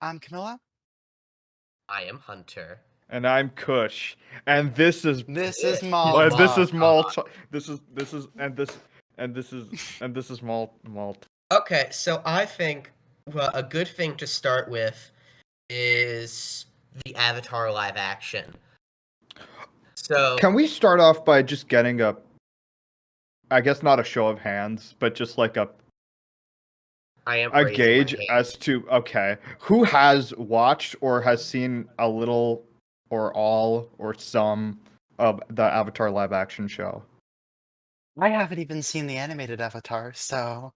I'm Camilla. I am Hunter. And I'm Kush, and this is This is this is MallTalk. Malt. This is Malt. Okay, so I think a good thing to start with is the Avatar live action. So Can we start off by just getting I guess not a show of hands, but just like I am a raising gauge my hand. as to who has watched or has seen a little or all or some of the Avatar live action show. I haven't even seen the animated Avatar, so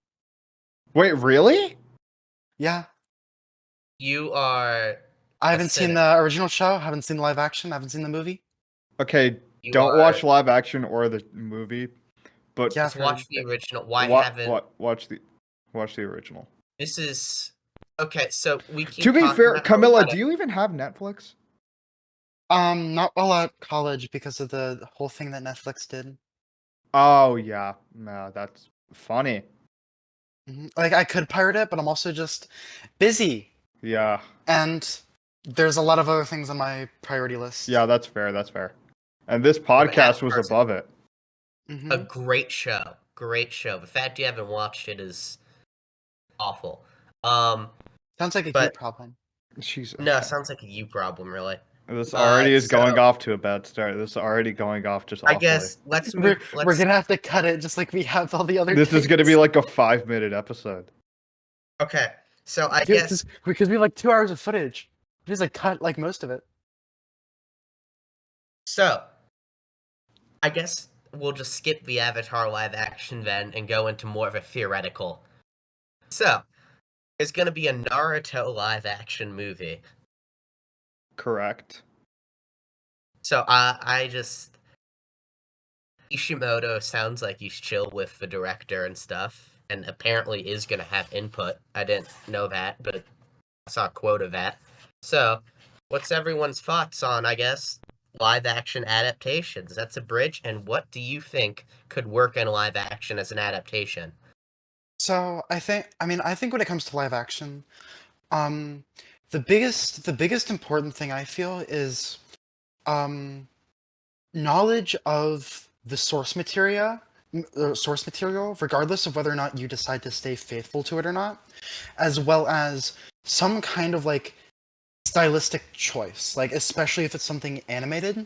Wait, really? yeah. You are I a haven't seen cynic. the original show, haven't seen the live action, haven't seen the movie. Okay, You don't are watch live action or the movie, but Yeah, just I've heard. watch the original. Why haven't watch the original. this is okay? So we keep To be talking fair, about how we Camilla, gotta- do you even have Netflix? Not while at college because of the whole thing that Netflix did. Oh yeah, nah, that's funny. Like, I could pirate it, but I'm also just busy. Yeah, And there's a lot of other things on my priority list. yeah, that's fair. That's fair. And this but podcast was Avatar's above it. a great show. Great show. The fact you haven't watched it is awful. Sounds like a but- you problem. She's No, it okay. sounds like a you problem, really. This already is so- going off to a bad start. This is already going off just I awfully. guess let's We're move. Let's gonna have to cut it just like we have all the other This is gonna be dates. like a 5-minute episode. Okay, so I Yeah, guess because we have like 2 hours of footage. We just like cut like most of it. so. I guess we'll just skip the Avatar live action then and go into more of a theoretical. So, there's gonna be a Naruto live action movie. Correct. So I just Ishimoto sounds like he's chill with the director and stuff, and apparently is gonna have input. I didn't know that, but I saw a quote of that. So, what's everyone's thoughts on, I guess, live action adaptations? That's a bridge, and what do you think could work in live action as an adaptation? So I think when it comes to live action, the biggest important thing I feel is knowledge of the source material, regardless of whether or not you decide to stay faithful to it or not, as well as some kind of like stylistic choice, like especially if it's something animated,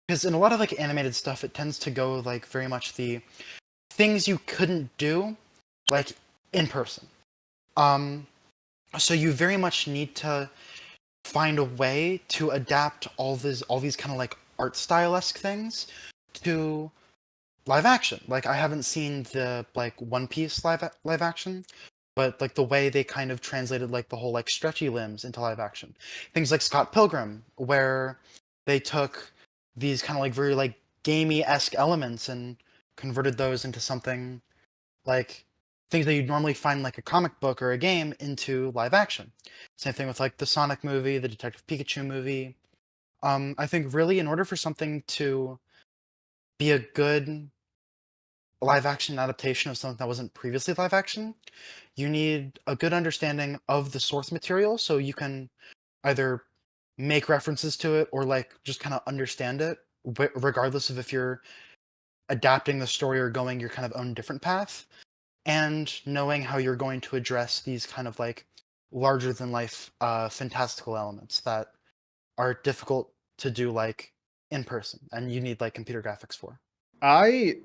because in a lot of like animated stuff, it tends to go like very much the things you couldn't do like in person. So you very much need to find a way to adapt all these kind of like art style-esque things to live action. Like I haven't seen the like One Piece live action, but like the way they kind of translated like the whole like stretchy limbs into live action. Things like Scott Pilgrim, where they took these kind of like very like gamey-esque elements and converted those into something like things that you'd normally find in like a comic book or a game into live action. Same thing with like the Sonic movie, the Detective Pikachu movie. I think really in order for something to be a good live action adaptation of something that wasn't previously live action, you need a good understanding of the source material so you can either make references to it or like just kind of understand it, regardless of if you're adapting the story or going your kind of own different path, and knowing how you're going to address these kind of like larger than life fantastical elements that are difficult to do like in person and you need like computer graphics for. I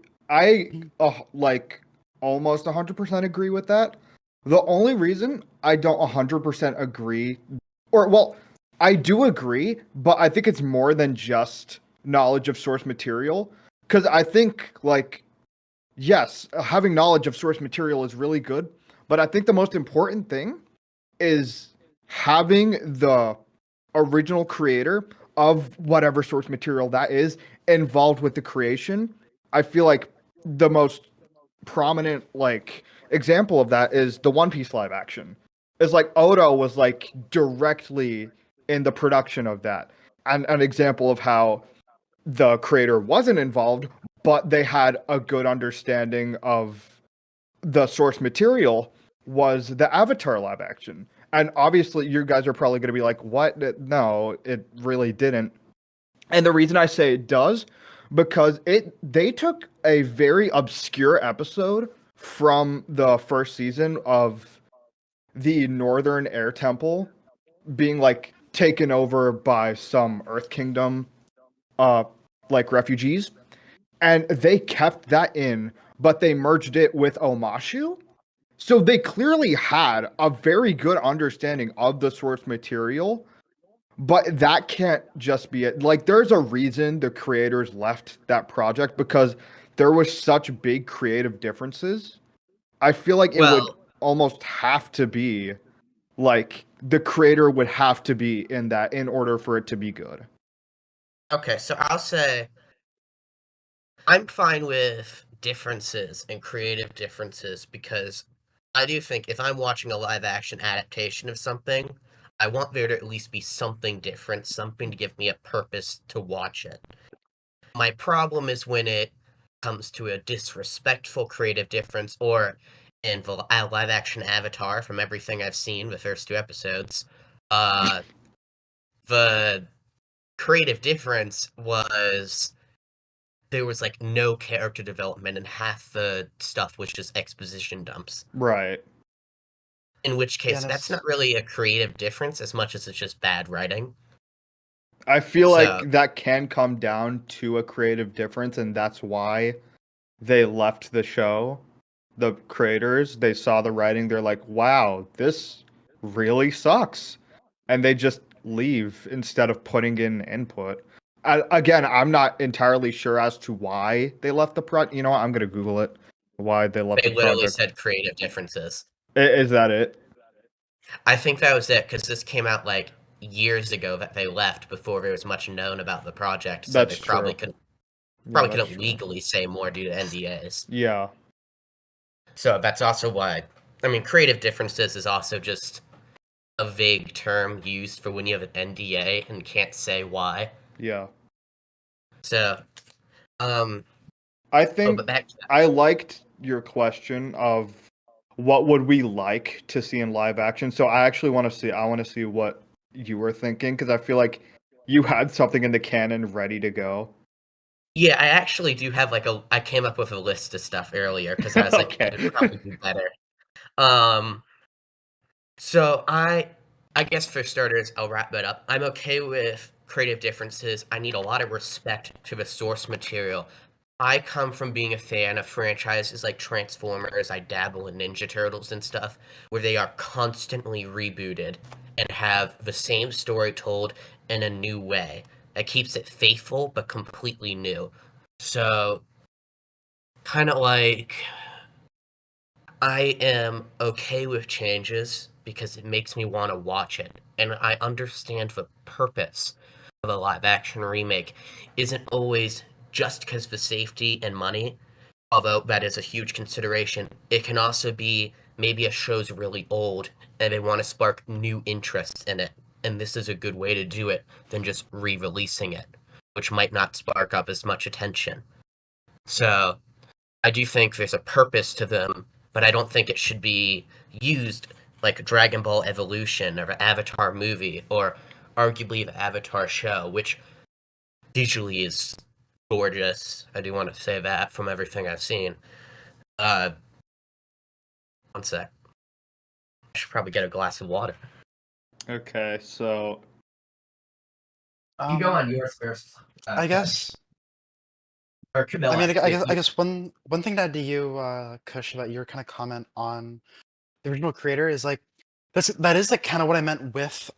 like almost 100% agree with that. The only reason I don't 100% agree, or well, I do agree, but I think it's more than just knowledge of source material. Because I think, like, yes, having knowledge of source material is really good, but I think the most important thing is having the original creator of whatever source material that is involved with the creation. I feel like the most prominent like example of that is the One Piece live action. It's like Oda was like directly in the production of that. And an example of how the creator wasn't involved, but they had a good understanding of the source material was the Avatar live action. And obviously, you guys are probably going to be like, what? No, it really didn't. And the reason I say it does, because they took a very obscure episode from the first season of the Northern Air Temple being like taken over by some Earth Kingdom like refugees. And they kept that in, but they merged it with Omashu. So they clearly had a very good understanding of the source material, but that can't just be it. Like, there's a reason the creators left that project because there was such big creative differences. I feel like it would Well, almost have to be like the creator would have to be in that in order for it to be good. okay, so I'll say I'm fine with differences and creative differences because I do think if I'm watching a live action adaptation of something, I want there to at least be something different, something to give me a purpose to watch it. My problem is when it comes to a disrespectful creative difference, or in the live action Avatar, from everything I've seen, the first 2 episodes, uh, the creative difference was there was like no character development and half the stuff was just exposition dumps. Right. In which case, Yeah, that's that's not really a creative difference as much as it's just bad writing. I feel So, like that can come down to a creative difference, and that's why they left the show. The creators, they saw the writing, they're like, wow, this really sucks. And they just leave instead of putting in input. Again, I'm not entirely sure as to why they left the project. You know what? I'm going to Google it. Why they left they the literally project. said creative differences. Is that it? I think that was it, because this came out like years ago that they left before there was much known about the project, so That's they probably true. Yeah, that's couldn't true. legally say more due to NDAs. Yeah. So that's also why. I mean, creative differences is also just a vague term used for when you have an NDA and can't say why. Yeah. So, I oh, think but back to that. I liked your question of what would we like to see in live action. So I actually want to see. I want to see what you were thinking because I feel like you had something in the canon ready to go. Yeah, I actually do have like I came up with a list of stuff earlier because I was like, Okay. it'd probably be better. Um, so I guess for starters, I'll wrap that up. I'm okay with creative differences. I need a lot of respect to the source material. I come from being a fan of franchises like Transformers. I dabble in Ninja Turtles and stuff, where they are constantly rebooted and have the same story told in a new way that keeps it faithful but completely new. So, kind of like I am okay with changes because it makes me want to watch it, and I understand the purpose of a live action remake isn't always just because of safety and money, although that is a huge consideration. It can also be maybe a show's really old and they want to spark new interests in it, and this is a good way to do it than just re-releasing it, which might not spark up as much attention. So I do think there's a purpose to them, but I don't think it should be used like Dragon Ball Evolution or the Avatar movie or arguably the Avatar show, which visually is gorgeous. I do want to say that from everything I've seen. Uh, one sec. I should probably get a glass of water. Okay, so You go on yours first. I guess. Or Camilla. I mean, I if you- guess one thing to you, Kush, about your kind of comment on the original creator is like that is like kind of what I meant with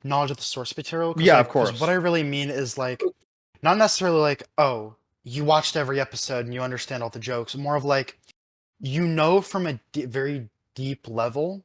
knowledge of the source material. yeah, of Because what course. I really mean is like not necessarily like, oh, you watched every episode and you understand all the jokes. More of like, you know, from a very deep level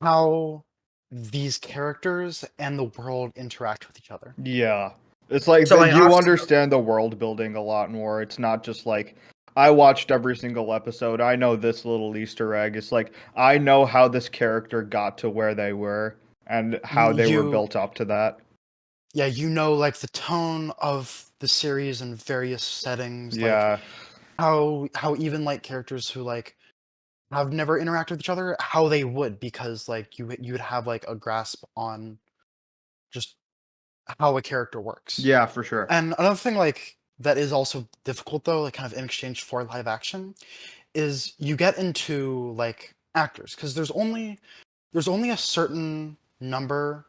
how these characters and the world interact with each other. Yeah. It's like So I you also- understand the world building a lot more. It's not just like I watched every single episode. I know this little Easter egg. It's like I know how this character got to where they were and how they were You built up to that. yeah, you know, like the tone of the series in various settings, like Yeah. how even like characters who like have never interacted with each other, how they would, because like you would have like a grasp on just how a character works. Yeah, for sure. And another thing like that is also difficult though, like kind of in exchange for live action, is you get into like actors, because there's only a certain number.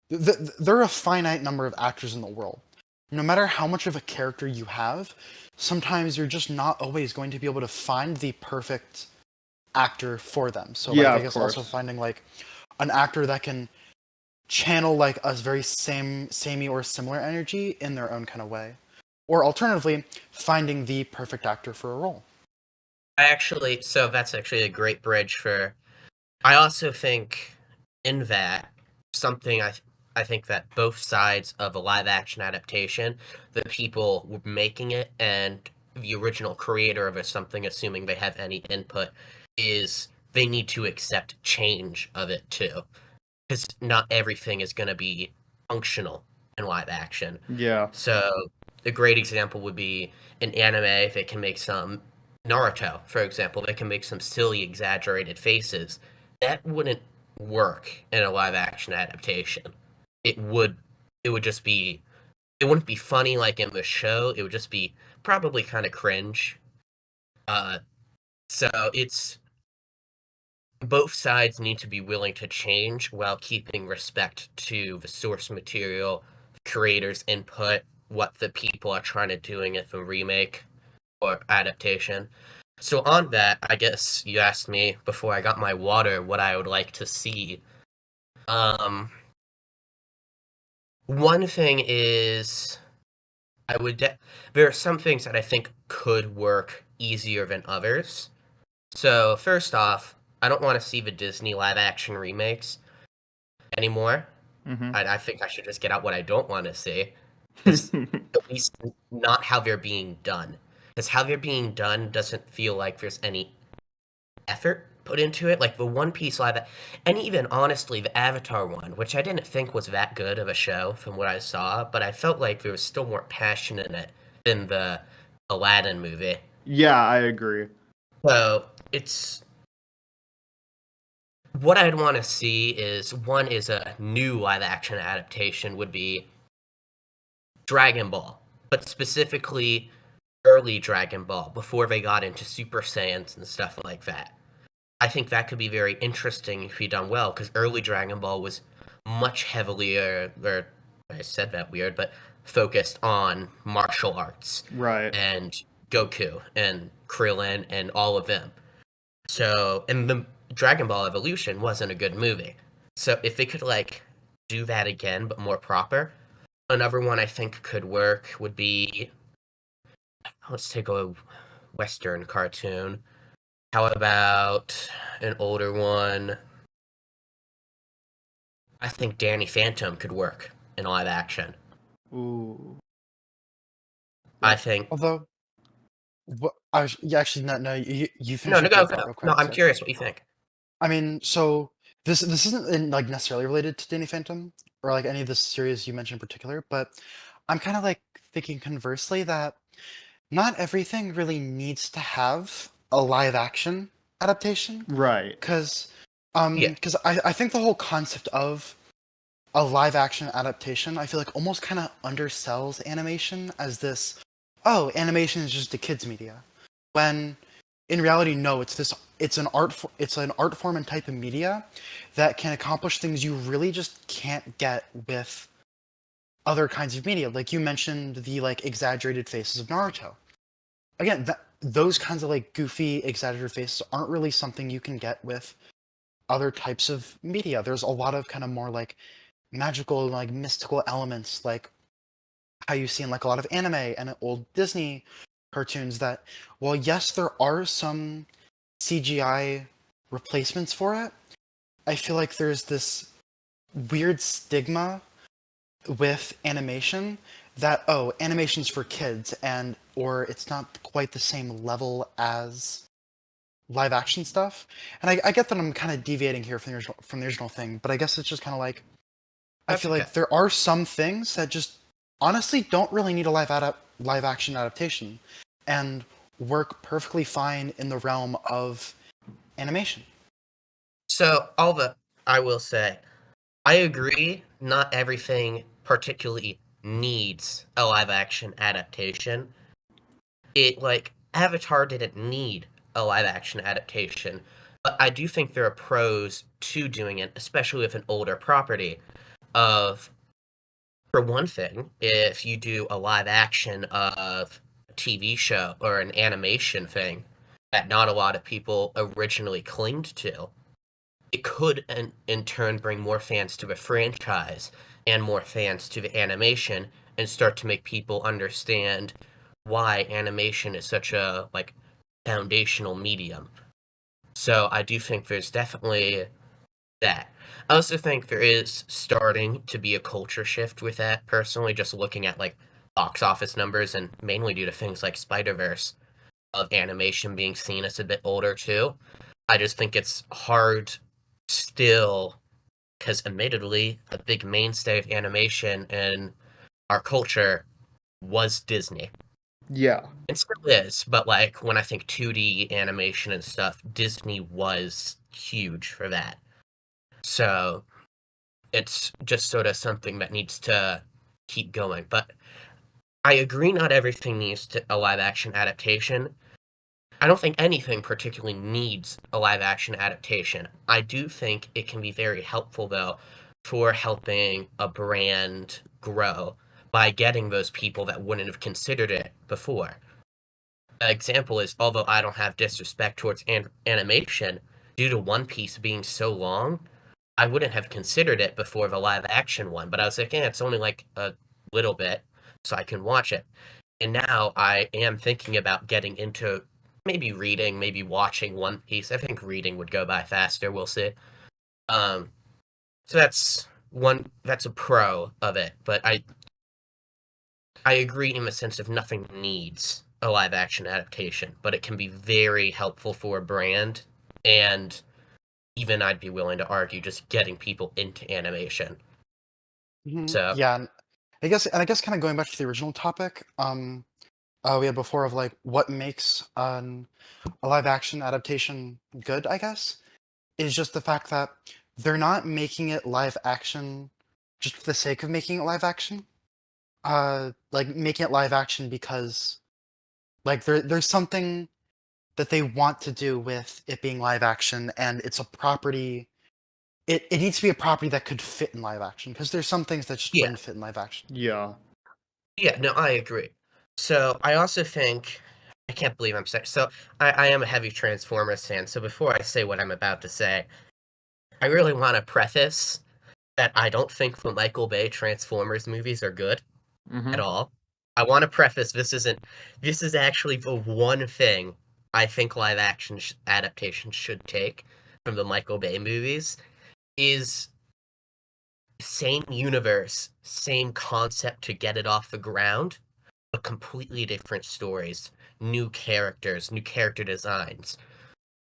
There are a finite number of actors in the world. No matter how much of a character you have, sometimes you're just not always going to be able to find the perfect actor for them. So like Yeah, I of guess also course. finding like an actor that can channel like a very samey or similar energy in their own kind of way. Or alternatively, finding the perfect actor for a role. So that's actually a great bridge for. I also think in that something I think that both sides of a live action adaptation, the people making it and the original creator of something, assuming they have any input, is they need to accept change of it too, because not everything is going to be functional in live action. Yeah. So a great example would be in anime. They can make some Naruto, for example. They can make some silly, exaggerated faces. That wouldn't work in a live action adaptation. It would. It would just be. It wouldn't be funny like in the show. It would just be probably kind of cringe. Uh, so it's both sides need to be willing to change while keeping respect to the source material, creators' input, what the people are trying to doing in the remake or adaptation. So on that, I guess you asked me before I got my water what I would like to see. Um, One thing is there are some things that I think could work easier than others. So first off, I don't want to see the Disney live action remakes anymore. Mm-hmm. I think I should just get out what I don't want to see. Because at least not how they're being done. Because how they're being done doesn't feel like there's any effort put into it. Like the One Piece live, and even honestly, the Avatar one, which I didn't think was that good of a show from what I saw, but I felt like there was still more passion in it than the Aladdin movie. Yeah, I agree. So it's what I'd want to see is one is a new live action adaptation would be Dragon Ball, but specifically early Dragon Ball before they got into Super Saiyans and stuff like that. I think that could be very interesting if done well, because early Dragon Ball was much heavier, or I said that weird, but focused on martial arts Right. and Goku and Krillin and all of them. So, and the Dragon Ball Evolution wasn't a good movie. So if they could like do that again but more proper, another one I think could work would be, let's take a Western cartoon. How about an older one? I think Danny Phantom could work in live action. Ooh. I think. Although, yeah, actually, no, you No, finish no, up go, your go. thought real No, quick. I'm So, curious what you think. I mean, so this isn't like necessarily related to Danny Phantom or like any of the series you mentioned in particular, but I'm kind of like thinking conversely that not everything really needs to have a live action adaptation, Right. because Yeah, I think the whole concept of a live action adaptation, I feel like almost kind of undersells animation as this, oh, animation is just a kids media, when in reality, no, it's an art form and type of media that can accomplish things you really just can't get with other kinds of media. Like you mentioned the like exaggerated faces of Naruto. Again, those kinds of like goofy exaggerated faces aren't really something you can get with other types of media. There's a lot of kind of more like magical, like mystical elements, like how you see in like a lot of anime and old Disney cartoons, that while yes, there are some CGI replacements for it, I feel like there's this weird stigma with animation that, oh, animation's for kids, and or it's not quite the same level as live action stuff. And I get that I'm kind of deviating here from the original thing, but I guess it's just kind of like, I that's feel okay. like there are some things that just honestly don't really need a live action adaptation and work perfectly fine in the realm of animation. So, I will say, I agree not everything particularly needs a live action adaptation. Avatar didn't need a live action adaptation, but I do think there are pros to doing it, especially with an older property. Of, for one thing, if you do a live action of a TV show or an animation thing that not a lot of people originally clinged to, it could in turn bring more fans to the franchise and more fans to the animation and start to make people understand why animation is such a foundational medium. So I do think there's definitely that. I also think there is starting to be a culture shift with that, personally, just looking at box office numbers, and mainly due to things like Spider-Verse, of animation being seen as a bit older too. I just think it's hard still, because admittedly, a big mainstay of animation in our culture was Disney. Yeah. It still is, but when I think 2D animation and stuff, Disney was huge for that. So it's just sort of something that needs to keep going. But I agree not everything needs a live action adaptation. I don't think anything particularly needs a live action adaptation. I do think it can be very helpful, though, for helping a brand grow by getting those people that wouldn't have considered it before. An example is, although I don't have disrespect towards animation, due to One Piece being so long, I wouldn't have considered it before the live action one. But I was like, yeah, it's only a little bit, so I can watch it. And now I am thinking about getting into maybe reading, maybe watching One Piece. I think reading would go by faster. We'll see. Um, so that's a pro of it. But I agree in the sense of nothing needs a live action adaptation, but it can be very helpful for a brand, and even I'd be willing to argue just getting people into animation. So Yeah, and I guess kind of going back to the original topic, we had before of what makes a live action adaptation good, I guess, is just the fact that they're not making it live action just for the sake of making it live action. Making it live action because there's something that they want to do with it being live action, and it's a property. It needs to be a property that could fit in live action, because there's some things that just yeah, wouldn't fit in live action. Yeah. no, I agree. So I also think, I can't believe I'm saying, so I am a heavy Transformers fan. So before I say what I'm about to say, I really want to preface that I don't think the Michael Bay Transformers movies are good at all. I want to preface this is actually the one thing I think live action adaptations should take from the Michael Bay movies is same universe, same concept to get it off the ground, but completely different stories, new characters, new character designs.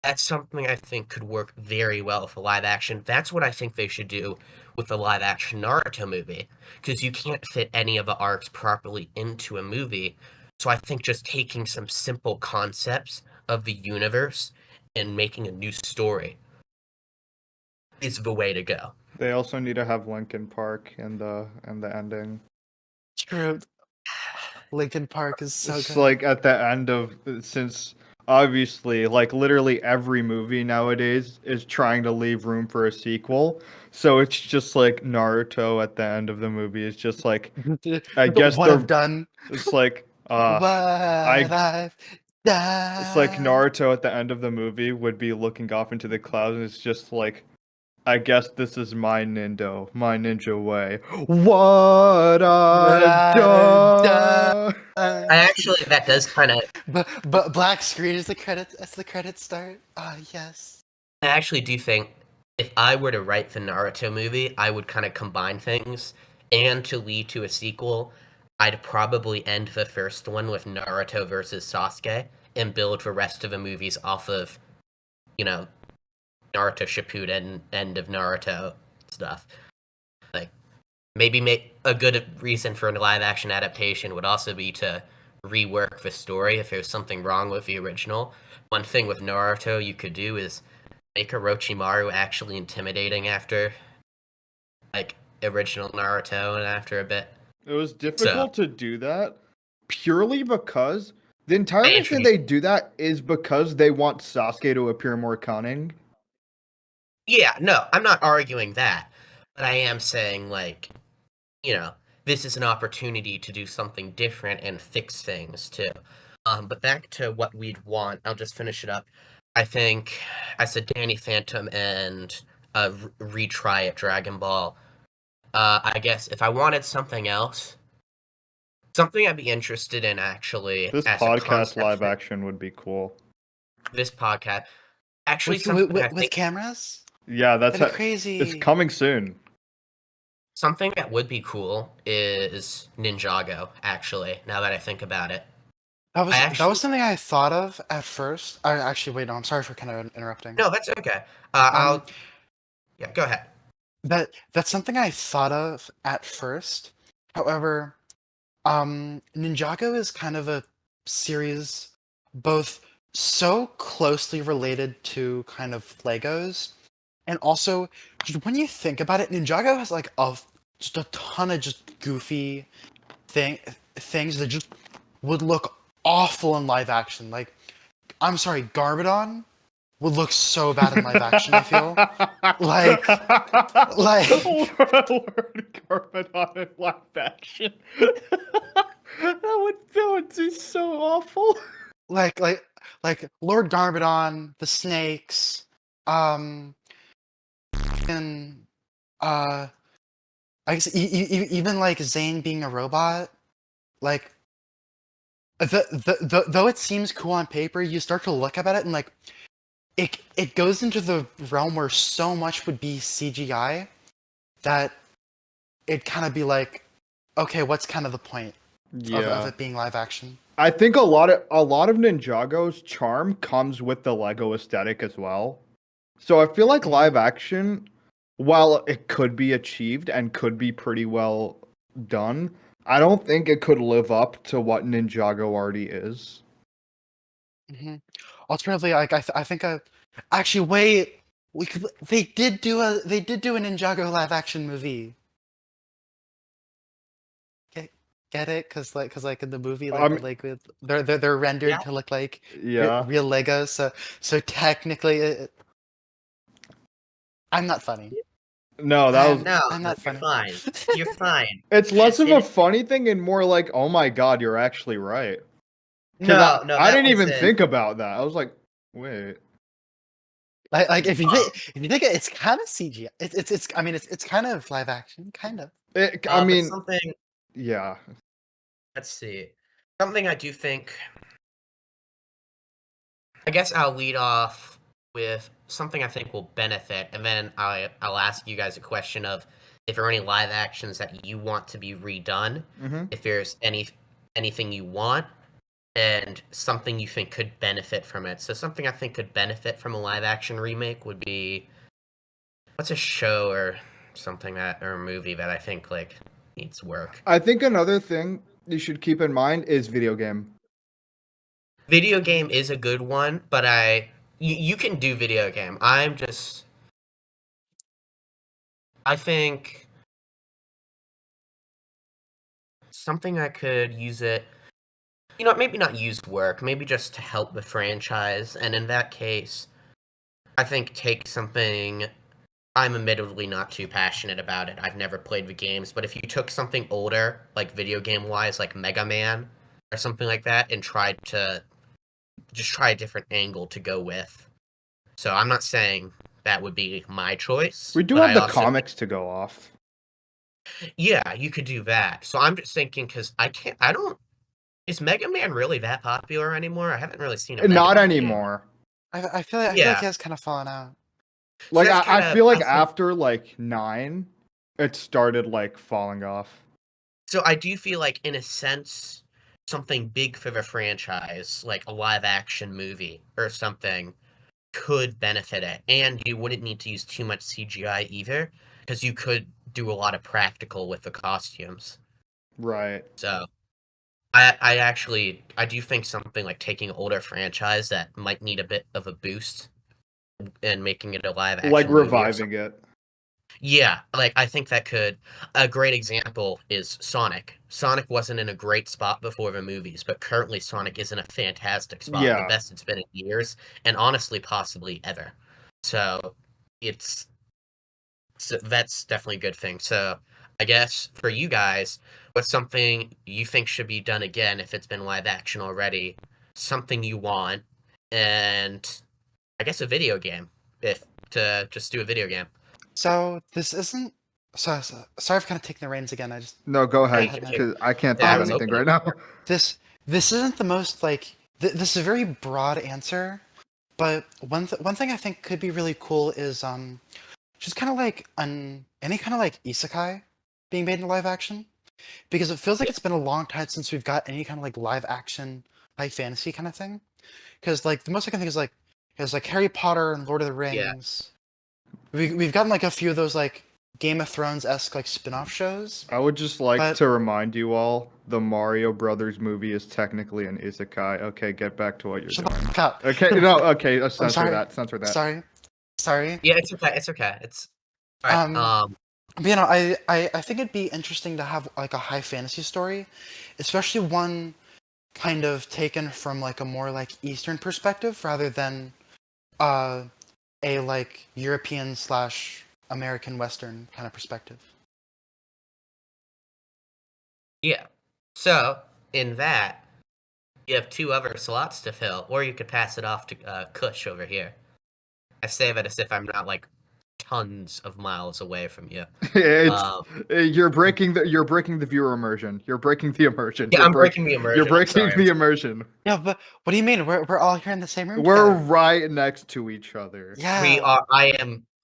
That's something I think could work very well for live action. That's what I think they should do with the live action Naruto movie, because you can't fit any of the arcs properly into a movie. So I think just taking some simple concepts of the universe and making a new story is the way to go. They also need to have Linkin Park in the ending. True. Linkin Park is so It's good. at the end of, since obviously literally every movie nowadays is trying to leave room for a sequel. So it's just Naruto at the end of the movie is just I guess What I've done, it's what I I've it's done. Naruto at the end of the movie would be looking off into the clouds, and it's just I guess this is my ninja way. What What I've I've done. done. That does kind of, But black screen is the credits as the credits start. Ah, yes. I actually do think if I were to write the Naruto movie, I would kind of combine things, and to lead to a sequel, I'd probably end the first one with Naruto versus Sasuke and build the rest of the movies off of, you know, Naruto Shippuden, end of Naruto stuff. Like, maybe make a good reason for a live action adaptation would also be to rework the story if there's something wrong with the original. One thing with Naruto you could do is make Orochimaru actually intimidating after, like, original Naruto and after a bit. It was difficult to do that purely because the entire They reason introduced- they do that is because they want Sasuke to appear more cunning. Yeah, no, I'm not arguing that. But I am saying, like, this is an opportunity to do something different and fix things, too. But back to what we'd want, I'll just finish it up. I think I said Danny Phantom and retry at Dragon Ball. I guess if I wanted something else, something I'd be interested in actually This as a podcast concept live for action would be cool. this podcast. Actually, with, something with, I with think cameras. Yeah, that's That'd be crazy. It's coming soon. something that would be cool is Ninjago. Actually, now that I think about it, That was something I thought of at first. Actually, wait, no, I'm sorry for kind of interrupting. no, that's okay. Um, Yeah, go ahead. that's something I thought of at first. However, Ninjago is kind of a series both so closely related to kind of Legos, and also just when you think about it, Ninjago has like just a ton of just goofy things that just would look awful in live action. Like, I'm sorry, Garbodon would look so bad in live action, I feel. Like Lord Garmadon in live action. that would be so awful. like Lord Garbodon, the snakes, and I guess even like Zane being a robot, like though it seems cool on paper, you start to look at it and like it goes into the realm where so much would be CGI that it'd kind of be like, okay, what's kind of the point of it being live action? I think a lot of Ninjago's charm comes with the Lego aesthetic as well. So I feel like live action, while it could be achieved and could be pretty well done, I don't think it could live up to what Ninjago already is. Mm-hmm. Alternatively, like I think actually wait, they did do a Ninjago live action movie. Get it? Cause like in the movie, they're rendered Yeah. to look like Yeah. real Legos. So technically, I'm not funny. No, that was. No, I'm not you're funny. fine. You're fine. It's less of Yes, a funny thing and more like, oh my god, you're actually right. 'Cause No, I that didn't even wasn't- think about that. I was like, wait. Like if you think it's kind of CGI. It's I mean it's kind of live action, kind of. I but mean, something. yeah. Let's see. Something I do think. I guess I'll lead off with something I think will benefit, and then I'll ask you guys a question of if there are any live actions that you want to be redone, Mm-hmm. if there's anything you want, and something you think could benefit from it. So something I think could benefit from a live action remake would be what's a show or something that or a movie that I think like needs work. I think another thing you should keep in mind is video game. Video game is a good one, but you can do video game. I think something I could use it. Maybe not use work, maybe just to help the franchise. And in that case, I think take something. I'm admittedly not too passionate about it. I've never played the games, but if you took something older, like video game wise, like Mega Man or something like that, and tried to just try a different angle to go with. So I'm not saying that would be my choice. We do but have I the also comics to go off. Yeah, you could do that. So I'm just thinking because is Mega Man really that popular anymore? I haven't really seen a Mega Not Man game. anymore. I feel like he has kind of fallen out. Like that's I kinda- feel like I think- after like 9, it started like falling off. So I do feel like, in a sense, something big for the franchise, like a live action movie or something, could benefit it. And you wouldn't need to use too much CGI either, because you could do a lot of practical with the costumes. Right. So I do think something like taking an older franchise that might need a bit of a boost and making it a live action Like movie or reviving something. it. Yeah, like I think that could. A great example is Sonic. Sonic wasn't in a great spot before the movies, but currently Sonic is in a fantastic spot, the Yeah. best it's been in years, and honestly, possibly ever. So it's so that's definitely a good thing. So I guess for you guys, what's something you think should be done again if it's been live action already? Something you want, and I guess a video game. If to just do a video game. So this isn't. Sorry for kind of taking the reins again. I just No, go I ahead, had my because I can't think Yeah, of I was anything opening. right now. this this isn't the most like this is a very broad answer, but one thing I think could be really cool is just kind of like any kind of like isekai being made in live action, because it feels like it's been a long time since we've got any kind of like live action high fantasy kind of thing. Because like the most I can think is like Harry Potter and Lord of the Yeah. Rings. We've gotten like a few of those like Game of Thrones esque like spin-off shows. I would just like But to remind you all, the Mario Brothers movie is technically an isekai. Okay, get back to what you're shut the doing. fuck up. Okay, no, okay, I'm censor sorry. that, censor that. Sorry. Yeah, it's okay. It's okay. It's all right. But, you know, I think it'd be interesting to have like a high fantasy story, especially one kind of taken from like a more like Eastern perspective rather than uh, a like European slash American Western kind of perspective. Yeah. So in that, you have two other slots to fill, or you could pass it off to Kush over here. I say that as if I'm not like tons of miles away from you. It's Um, you're breaking the viewer immersion. You're breaking the immersion. yeah, You're I'm breaking the immersion. You're I'm breaking sorry. the immersion. Yeah, but what do you mean? We're all here in the same room We're together. right next to each other. Yeah. We are.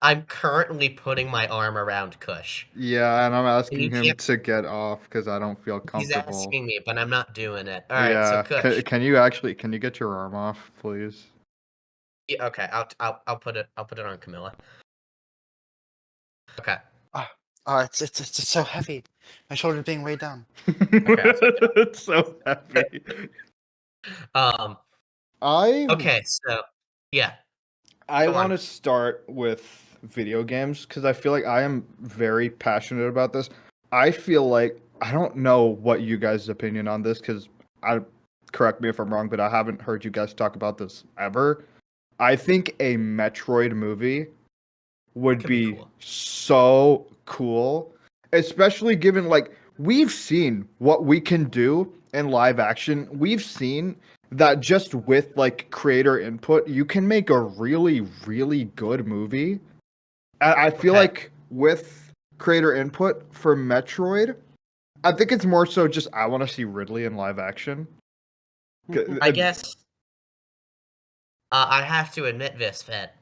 I'm currently putting my arm around Kush. Yeah, and I'm And you asking him can't. to get off because I don't feel He's comfortable. asking me, but I'm not doing it. All right. So Yeah, Kush. can you get your arm off, please? Yeah, okay. I'll put it. I'll put it on Camilla. Okay. It's so heavy. My shoulders being weighed down. It's so heavy. Um. I Okay. So yeah. I Go on. want to start with video games because I feel like I am very passionate about this. I feel like I don't know what you guys' opinion on this because I correct me if I'm wrong, but I haven't heard you guys talk about this ever. I think a Metroid movie would Could be be cool. so cool, especially given like we've seen what we can do in live action. We've seen that just with like creator input, you can make a really, really good movie. I feel Okay. like with creator input for Metroid, I think it's more so just I want to see Ridley in live action. I guess I have to admit this that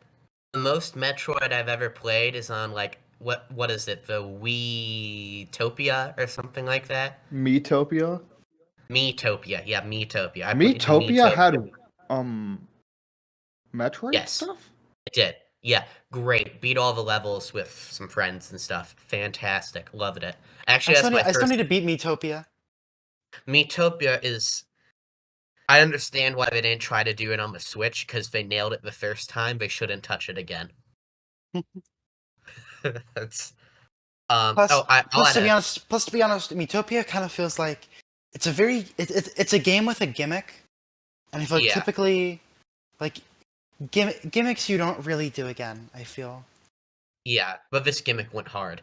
the most Metroid I've ever played is on like what is it, the Wiitopia or something like that? Metopia. Miitopia, yeah, Miitopia. I played Metopia had Miitopia. Metroid Yes, stuff? it did. Yeah, great. Beat all the levels with some friends and stuff. Fantastic. Loved it. Actually, that's my I still first. need to beat Miitopia. Miitopia is. I understand why they didn't try to do it on the Switch because they nailed it the first time. They shouldn't touch it again. That's Plus, oh, I'll add a plus to be honest, Miitopia kind of feels like it's a very it's a game with a gimmick, and I feel like yeah. typically like gimmicks you don't really do again. I feel Yeah, but this gimmick went hard.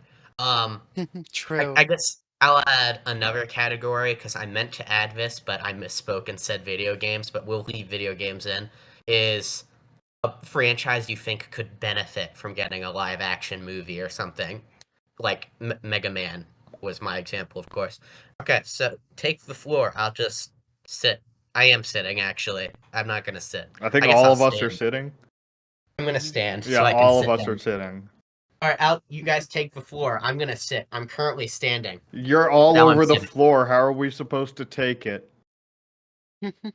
true. I guess I'll add another category because I meant to add this, but I misspoke and said video games, but we'll leave video games in. Is a franchise you think could benefit from getting a live action movie or something? Like Mega Man was my example, of course. Okay, so take the floor. I'll just sit. I am sitting, actually. I'm not gonna sit. I think I guess all I'll of us are stand. sitting. I'm gonna stand Yeah, so I can all of sit us down. are sitting. All right, you guys take the floor. I'm gonna sit. I'm currently standing. You're all Now I'm over the sitting. floor. How are we supposed to take it?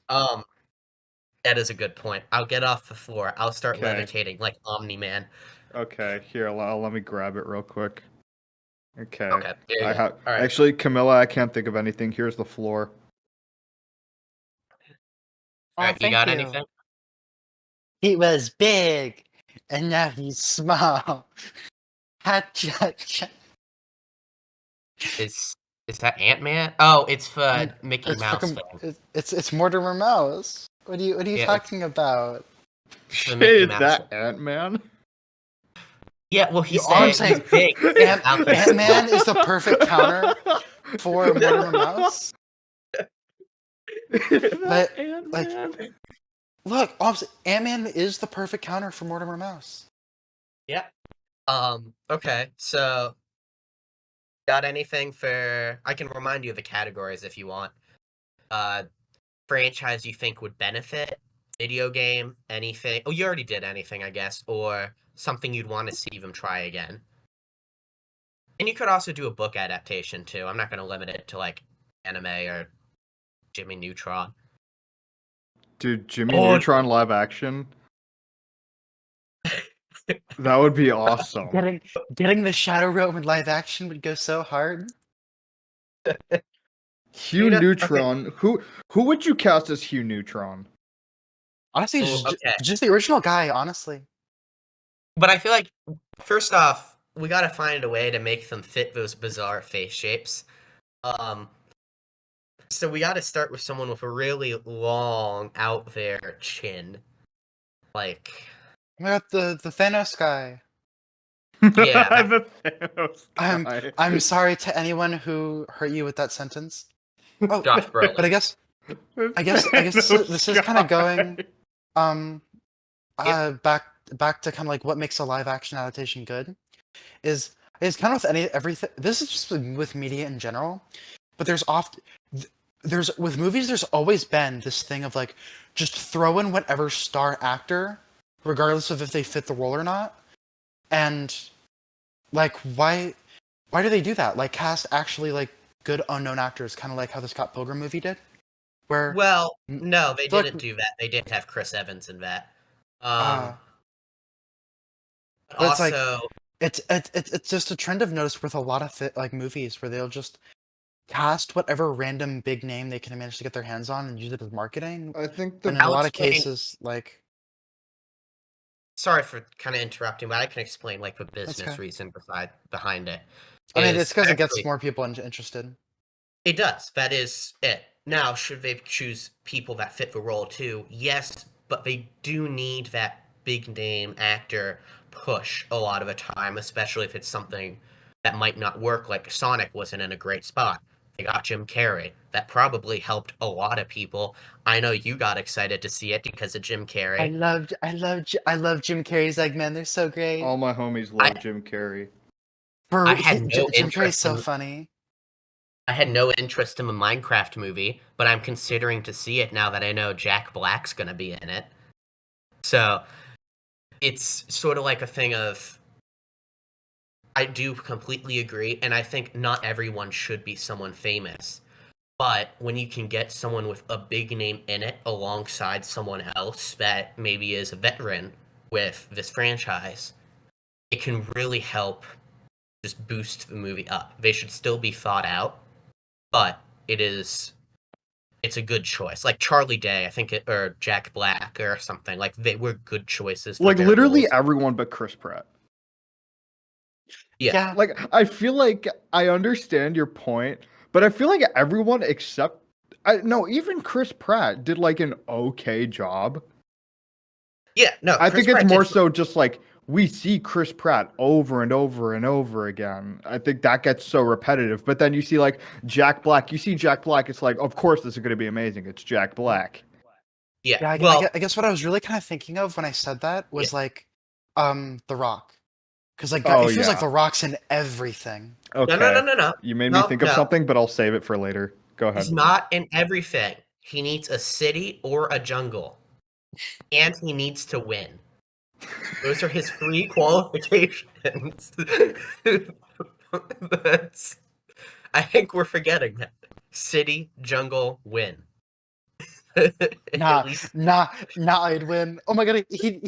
Um, that is a good point. I'll get off the floor. I'll start Okay. levitating like Omni-Man. Okay, here, let me grab it real quick. Okay. Okay, there you I go. have All right. actually, Camilla, I can't think of anything. Here's the floor. All right, you Thank got you. anything? It was big. And now he's small. Ha-cha-cha. Is that Ant-Man? Oh, it's for Mickey It's Mouse fucking. fan. It's Mortimer Mouse. What are you Yeah, talking about? for Shit, Mickey is Mouse. that Ant-Man? Yeah, well, he's All I'm he's saying, big. Out there. Ant-Man is the perfect counter for Mortimer Mouse. Is that But Ant-Man? look, Ant-Man is the perfect counter for Mortimer Mouse. Yeah. Okay, so got anything for? I can remind you of the categories if you want. Franchise you think would benefit, video game, anything. Oh, you already did anything, I guess, or something you'd want to see them try again. And you could also do a book adaptation too. I'm not going to limit it to like anime or Jimmy Neutron. Dude, Jimmy Oh. Neutron live action? That would be awesome. Getting the Shadow Realm in live action would go so hard. Hugh You know- Neutron. Who would you cast as Hugh Neutron? Honestly, Oh, okay. just the original guy. Honestly, But I feel like, first off, we gotta find a way to make them fit those bizarre face shapes. So we gotta start with someone with a really long, out there chin. Like, I got the Thanos guy. Yeah, The Thanos guy. I'm sorry to anyone who hurt you with that sentence. Oh, Josh Brolin. but I guess this is kind of going back to kind of like what makes a live action adaptation good is kind of with everything. This is just with media in general, but there's with movies there's always been this thing of like just throw in whatever star actor regardless of if they fit the role or not. And like why do they do that? Like cast actually like good unknown actors, kind of like how the Scott Pilgrim movie did. Where Well, no, they feel like- didn't do that. They didn't have Chris Evans in that. but it's like Also, it's just a trend I've noticed with a lot of like movies where they'll just cast whatever random big name they can manage to get their hands on and use it as marketing. I think And in the a lot of explain- cases, like sorry for kind of interrupting, but I can explain like the That's business okay. reason behind it. I mean, is it's because it gets actually- more people interested. It does. That is it. Now, should they choose people that fit the role too? Yes, but they do need that big name actor push a lot of the time, especially if it's something that might not work, like Sonic wasn't in a great spot. They got Jim Carrey. That probably helped a lot of people. I know you got excited to see it because of Jim Carrey. I love Jim Carrey's Eggman. They're so great. all my homies love Jim Carrey. I had no Jim Carrey's interest so in- funny. I had no interest in the Minecraft movie, but I'm considering to see it now that I know Jack Black's gonna be in it. So it's sort of like a thing of I do completely agree, and I think not everyone should be someone famous. But when you can get someone with a big name in it alongside someone else that maybe is a veteran with this franchise, it can really help just boost the movie up. They should still be thought out, but it's a good choice. Like Charlie Day, I think, or Jack Black or something. Like they were good choices. For Like their literally roles. everyone but Chris Pratt. Yeah. Like I feel like I understand your point, but I feel like everyone except even Chris Pratt did like an okay job. Yeah, no. I Chris think it's Pratt more did- so just like we see Chris Pratt over and over and over again. I think that gets so repetitive. But then you see like Jack Black. You see Jack Black. It's like, of course, this is going to be amazing. It's Jack Black. Yeah. Yeah, well, I guess what I was really kind of thinking of when I said that was like, The Rock, because like Oh, it feels like yeah. The Rock's in everything. Okay. no. You made me think of something, but I'll save it for later. Go ahead. He's not in everything. He needs a city or a jungle, and he needs to win. Those are his 3 qualifications. I think we're forgetting that. City, jungle, win. Nah, At least- I'd win. Oh my god, he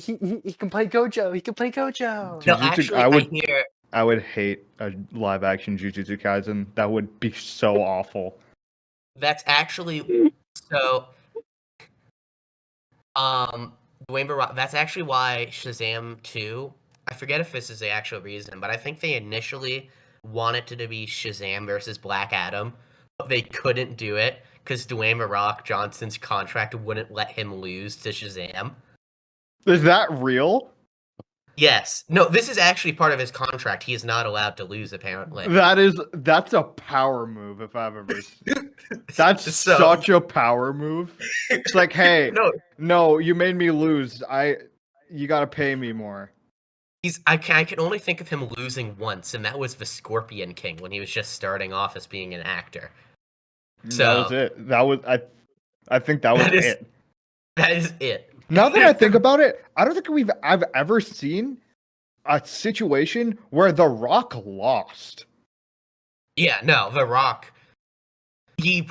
can play Gojo. He can play Gojo. No, Jujutsu- actually, I would- I hear I would hate a live action Jujutsu Kaisen. That would be so awful. that's actually so. Dwayne The Rock. That's actually why Shazam 2. I forget if this is the actual reason, but I think they initially wanted it to be Shazam versus Black Adam, but they couldn't do it because Dwayne The Rock Johnson's contract wouldn't let him lose to Shazam. Is that real? Yes. No, this is actually part of his contract. He is not allowed to lose, apparently. That's a power move if I've ever seen. That's So- such a power move. It's like, hey, no, you made me lose. You gotta pay me more. I can only think of him losing once, and that was the Scorpion King when he was just starting off as being an actor. So That was it. I think that was it. That is it. Now that I think about it, I don't think I've ever seen a situation where The Rock lost. Yeah, no, The Rock. I'm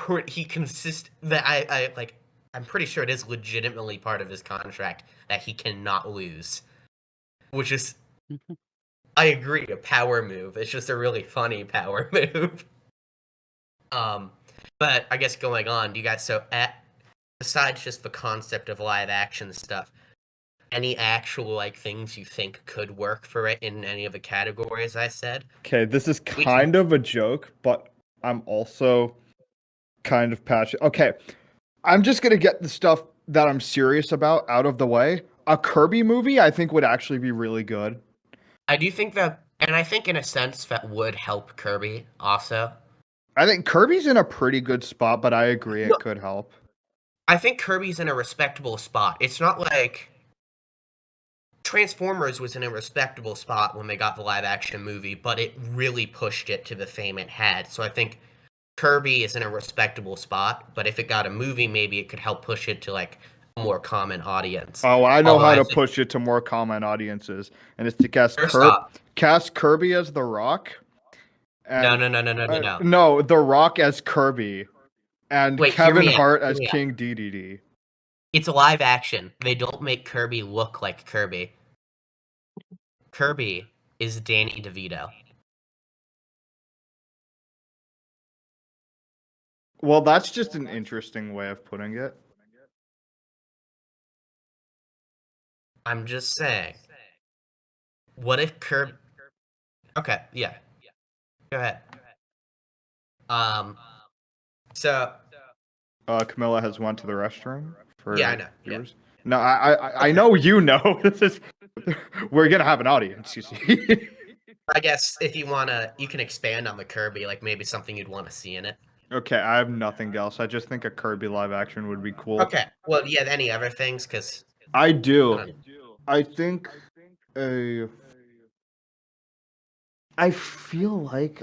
pretty sure it is legitimately part of his contract that he cannot lose, which is, I agree, a power move. It's just a really funny power move. But I guess going on, do you guys besides just the concept of live action stuff, any actual things you think could work for it in any of the categories I said? Okay, this is kind of a joke, but I'm also kind of passionate. Okay, I'm just gonna get the stuff that I'm serious about out of the way. A Kirby movie, I think, would actually be really good. I do think that, and I think in a sense that would help Kirby also. I think Kirby's in a pretty good spot, but I agree it could help. I think Kirby's in a respectable spot. It's not like Transformers was in a respectable spot when they got the live action movie, but it really pushed it to the fame it had. So I think Kirby is in a respectable spot, but if it got a movie, maybe it could help push it to a more common audience. Oh, I know how to push it to more common audiences, and it's to cast Kirby as The Rock. No. No, The Rock as Kirby, and Kevin Hart as King DDD. It's a live action. They don't make Kirby look like Kirby. Kirby is Danny DeVito. Well, that's just an interesting way of putting it. I'm just saying. What if Kirby... Okay, yeah. Go ahead. So... Camilla has went to the restroom. Yeah, I know. Viewers. Yeah. No, I know you know. We're gonna have an audience, you see. I guess if you wanna, you can expand on the Kirby, maybe something you'd want to see in it. Okay, I have nothing else. I just think a Kirby live action would be cool. Okay, well, yeah, any other things? Because I do. I think I feel like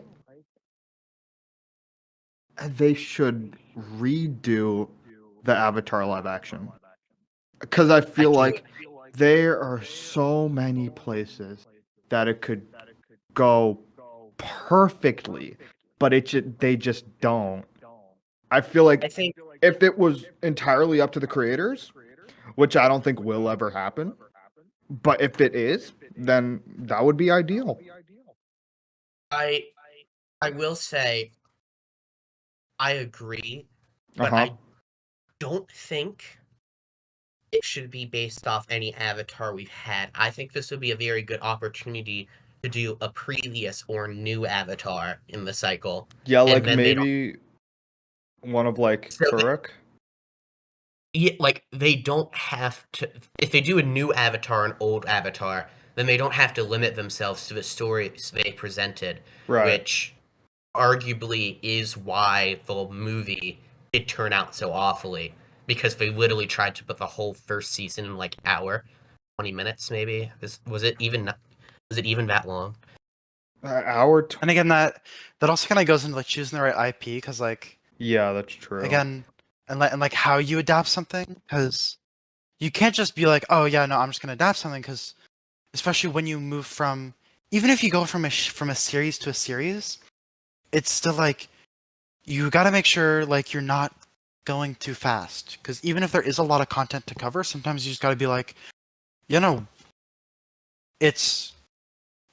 they should redo the Avatar live action. Because I feel like there are so many places that it could go perfectly, but they just don't. I feel like if it was entirely up to the creators, which I don't think will ever happen, but if it is, then that would be ideal. I will say I agree, but I don't think it should be based off any Avatar we've had. I think this would be a very good opportunity to do a previous or new Avatar in the cycle. Yeah, maybe one of Turok. Yeah, they don't have to. If they do a new Avatar, an old Avatar, then they don't have to limit themselves to the stories they presented, right? Which arguably is why the movie did turn out so awfully, because they literally tried to put the whole first season in hour, 20 minutes maybe. Was it even that long? Hour. And again, that also kind of goes into choosing the right IP, because yeah, that's true. Again, and how you adapt something, because you can't just be oh yeah, no, I'm just gonna adapt something, because especially when you move from, even if you go from a series to a series, it's still you got to make sure you're not going too fast, because even if there is a lot of content to cover, sometimes you just got to be it's,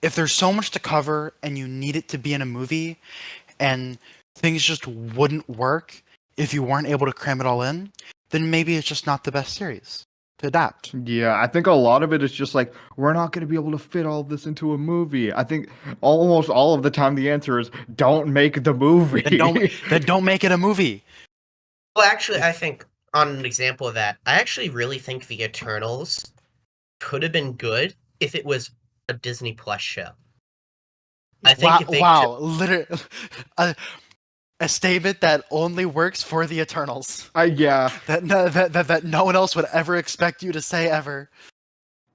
if there's so much to cover and you need it to be in a movie, and things just wouldn't work if you weren't able to cram it all in, then maybe it's just not the best series. to adapt. Yeah, I think a lot of it is just like we're not going to be able to fit all this into a movie. I think almost all of the time the answer is don't make the movie. Then don't make it a movie. Well, actually, I think on an example of that, I actually really think the Eternals could have been good if it was a Disney Plus show. I think if they literally a statement that only works for the Eternals. Yeah. That no one else would ever expect you to say ever.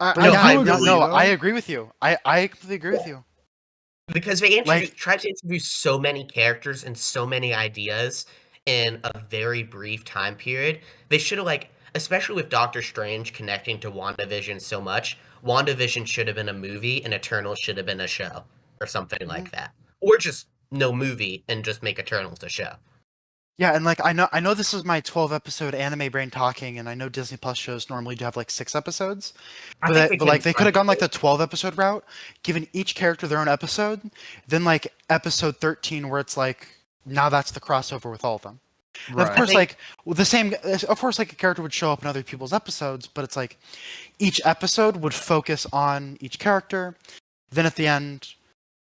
I agree with you. I completely agree with you. Because they Like- tried to introduce so many characters and so many ideas in a very brief time period. They should have, like, especially with Doctor Strange connecting to WandaVision so much, WandaVision should have been a movie and Eternals should have been a show or something like that. Or just no movie and just make Eternals a show. Yeah, and like I know this is my 12-episode anime brain talking, and I know Disney Plus shows normally do have like 6 episodes, but they could have gone like the 12-episode route, given each character their own episode, then like episode 13 where it's like now that's the crossover with all of them. And of course, of course, like a character would show up in other people's episodes, but it's like each episode would focus on each character. Then at the end,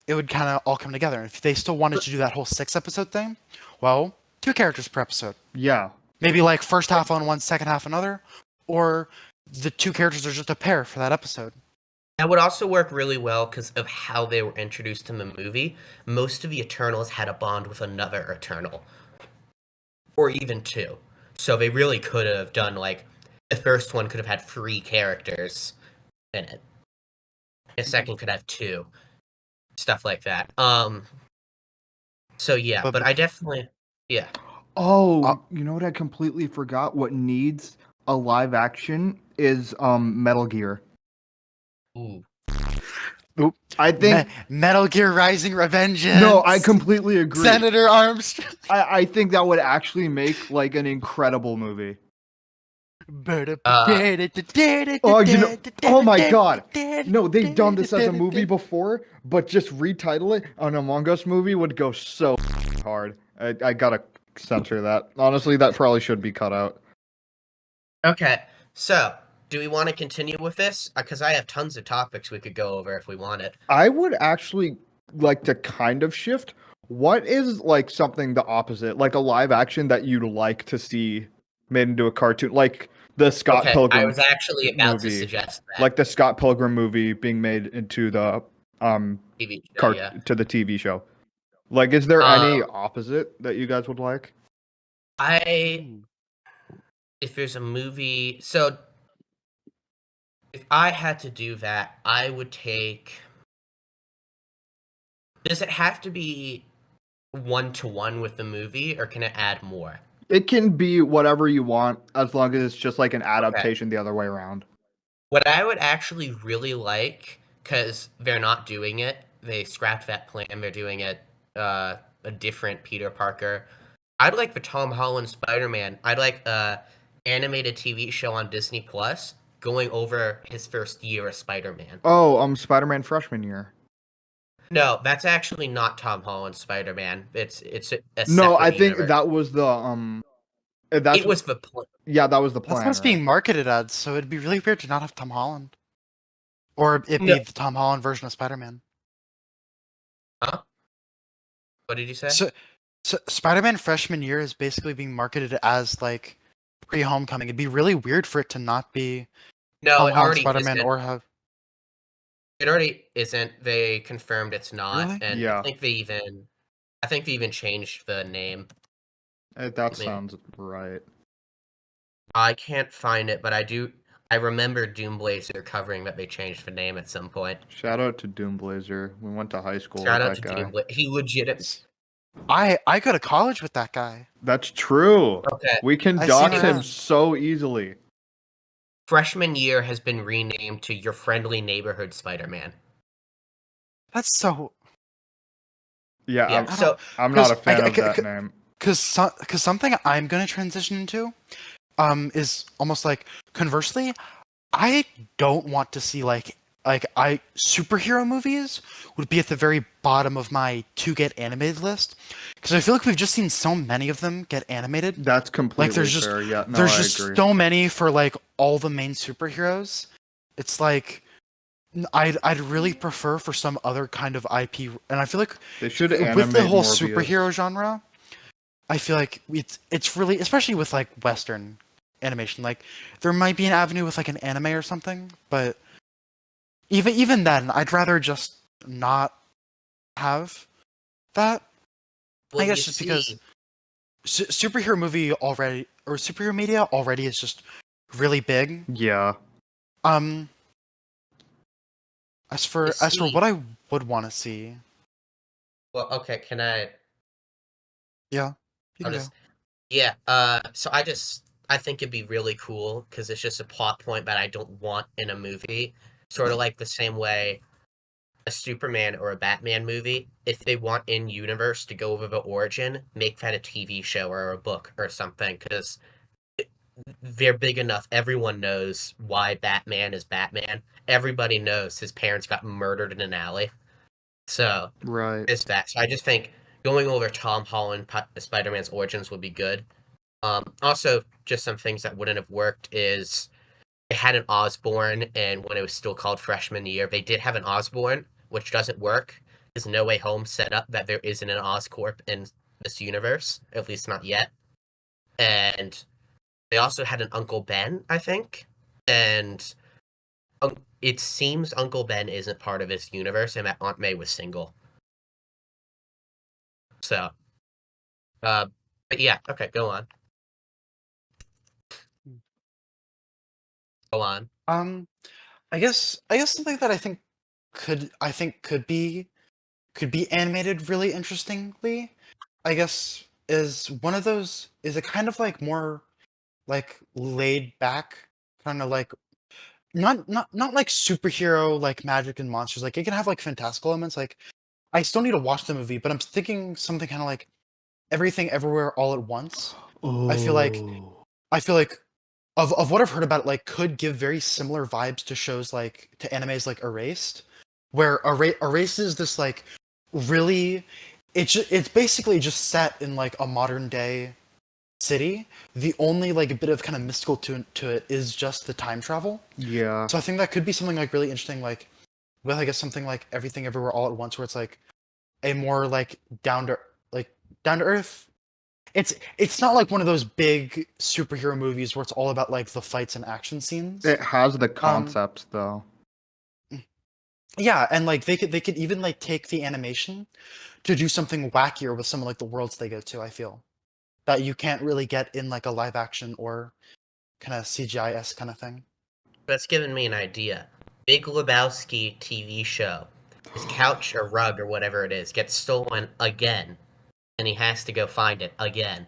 it would kind of all come together. And if they still wanted to do that whole 6-episode thing, well, 2 characters per episode. Yeah. Maybe like first half on one, second half another, or the 2 characters are just a pair for that episode. That would also work really well because of how they were introduced in the movie. Most of the Eternals had a bond with another Eternal. Or even 2. So they really could have done, like, the first one could have had 3 characters in it. The second could have 2. Stuff like that. So yeah, but I definitely... Yeah. Oh, you know what I completely forgot? What needs a live action is Metal Gear. Ooh. Oop. I think Metal Gear Rising Revengeance. No, I completely agree. Senator Armstrong. I think that would actually make like an incredible movie. Oh my god. No, they've done this as a movie before, but just retitle it an Among Us movie would go so hard. I gotta censor that. Honestly, that probably should be cut out. Okay, so do we want to continue with this? Because I have tons of topics we could go over if we wanted. I would actually like to kind of shift. What is like something the opposite, like a live action that you'd like to see made into a cartoon, like the Scott Pilgrim? I was actually about movie. to suggest that, like the Scott Pilgrim movie being made into the TV show, to the TV show. Like, is there any opposite that you guys would like? If there's a movie, so if I had to do that, I would take. Does it have to be 1-to-1 with the movie, or can it add more? It can be whatever you want, as long as it's just like an adaptation the other way around. What I would actually really like, because they're not doing it, they scrapped that plan, they're doing it a different Peter Parker. I'd like the Tom Holland Spider-Man. I'd like a animated TV show on Disney Plus going over his first year as Spider-Man. Oh, Spider-Man freshman year. No, that's actually not Tom Holland's Spider-Man. It's a No, I think universe. that was the It was the plan. Yeah, that was the plan. That's what it's being marketed as, so it'd be really weird to not have Tom Holland. Or it be the Tom Holland version of Spider-Man. Huh? What did you say? So Spider-Man freshman year is basically being marketed as like pre-Homecoming. It'd be really weird for it to not be No, Tom it Holland already Spider-Man isn't. or have. It already isn't. They confirmed it's not, Really? and Yeah. I think they even changed the name. That sounds right. I can't find it, but I remember Doomblazer covering that they changed the name at some point. Shout out to Doomblazer. We went to high school Shout out with to that guy. Doomblazer. He legit. I go to college with that guy. That's true. Okay. We can I dox see him that. so easily. Freshman year has been renamed to Your Friendly Neighborhood Spider-Man. That's so. Yeah, Yeah. So I'm not a 'cause fan I- of that name. Because something I'm going to transition into is almost like, conversely, I don't want to see like like superhero movies would be at the very bottom of my to get animated list because I feel like we've just seen so many of them get animated. That's Like completely there's just fair. Yeah, no, there's I just agree. so many for like all the main superheroes. It's like I'd really prefer for some other kind of IP, and I feel like They should with the animate whole superhero Morbius. genre, I feel like it's really, especially with like Western animation, like there might be an avenue with like an anime or something, but even then, I'd rather just not have that. Well, I you guess just because see, superhero movie already or superhero media already is just really big. Yeah. Um, you as for what see. I would want to see, Well, okay, can I? yeah, you I'll can go. just. Yeah. So I think it'd be really cool because it's just a plot point that I don't want in a movie. Sort of like the same way a Superman or a Batman movie, if they want in universe to go over the origin, make that a TV show or a book or something, because they're big enough. Everyone knows why Batman is Batman. Everybody knows his parents got murdered in an alley. So Right. it's that. So I just think going over Tom Holland Spider Man's origins would be good. Also, just some things that wouldn't have worked is they had an Osborn, and when it was still called freshman year, they did have an Osborn, which doesn't work. There's No Way Home set up that there isn't an Oscorp in this universe, at least not yet. And they also had an Uncle Ben, I think, and it seems Uncle Ben isn't part of his universe, and that Aunt May was single. So, but yeah, okay, go on, go on. Um, I guess something that I think could be animated really interestingly. I guess is one of those is a kind of like more like laid back kind of like not like superhero like magic and monsters. Like it can have like fantastical elements. Like I still need to watch the movie, but I'm thinking something kind of like Everything Everywhere All at Once. I feel like Oh. I feel like of what I've heard about it, like could give very similar vibes to shows like to animes like Erased, where Erased is this like really it's basically just set in like a modern day city. The only like bit of kind of mystical to it is just the time travel. Yeah. So I think that could be something like really interesting, like with I guess something like Everything Everywhere All at Once, where it's like a more like like down to earth. It's not like one of those big superhero movies where it's all about like the fights and action scenes. It has the Um, concepts though. yeah, and like they could even like take the animation to do something wackier with some of like the worlds they go to. I feel that you can't really get in like a live action or kind of CGI-esque kind of thing. That's given me an idea. Big Lebowski TV show. His couch or rug or whatever it is gets stolen again, and he has to go find it again.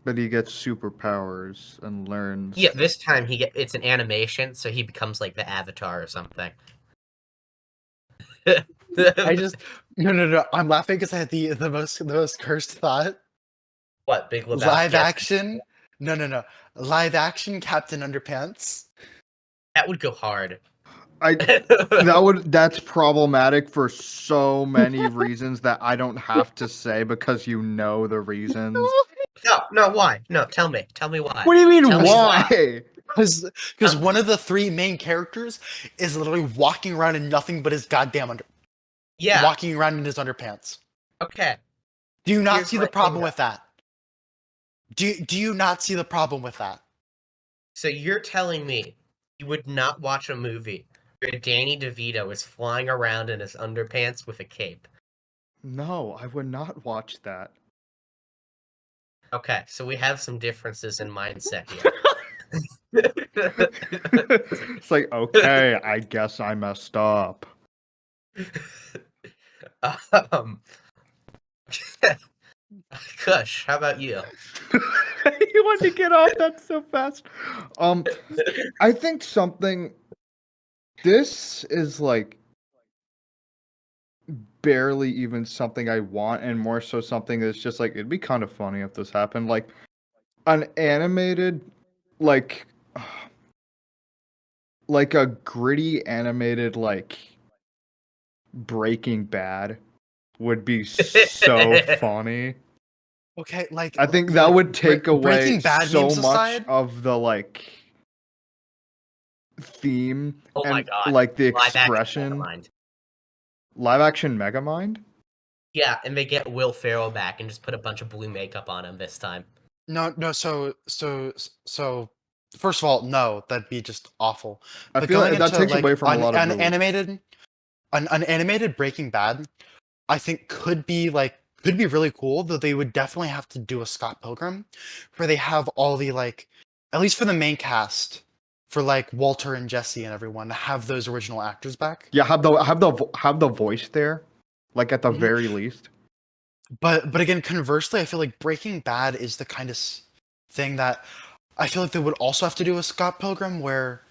But he gets superpowers and learns. Yeah, this time it's an animation, so he becomes like the Avatar or something. I just no. I'm laughing because I had the most cursed thought. What, Big Live Lebowski? action? No. Live action Captain Underpants. That would go hard. I that's problematic for so many reasons that I don't have to say because you know the reasons. No, why? No, tell me why. What do you mean Tell me why? Because one of the three main characters is literally walking around in nothing but his goddamn Yeah. walking around in his underpants. Okay. Do you not Here's see my the problem thing, with that? Do you not see the problem with that? So you're telling me you would not watch a movie where Danny DeVito is flying around in his underpants with a cape? No, I would not watch that. Okay, so we have some differences in mindset here. It's like, okay, I guess I messed up. um, Kush, how about you? You wanted to get off that so fast. I think something. This is like barely even something I want, and more so something that's just like it'd be kind of funny if this happened. Like an animated, like like a gritty animated like Breaking Bad would be so funny. Okay, like I think that would take away Breaking Bad so memes much aside. of the like theme Oh my and god. like the Live action expression. Megamind. Live action Megamind? Yeah, and they get Will Ferrell back and just put a bunch of blue makeup on him this time. No. First of all, no, that'd be just awful. I But feel going like that into takes like away from a lot of an the animated, an animated Breaking Bad, I think could be really cool. Though they would definitely have to do a Scott Pilgrim, where they have all the like, at least for the main cast, for like Walter and Jesse and everyone, have those original actors back. yeah, have the voice there, like at the Mhm. very least. But again, conversely, I feel like Breaking Bad is the kind of thing that I feel like they would also have to do with Scott Pilgrim, where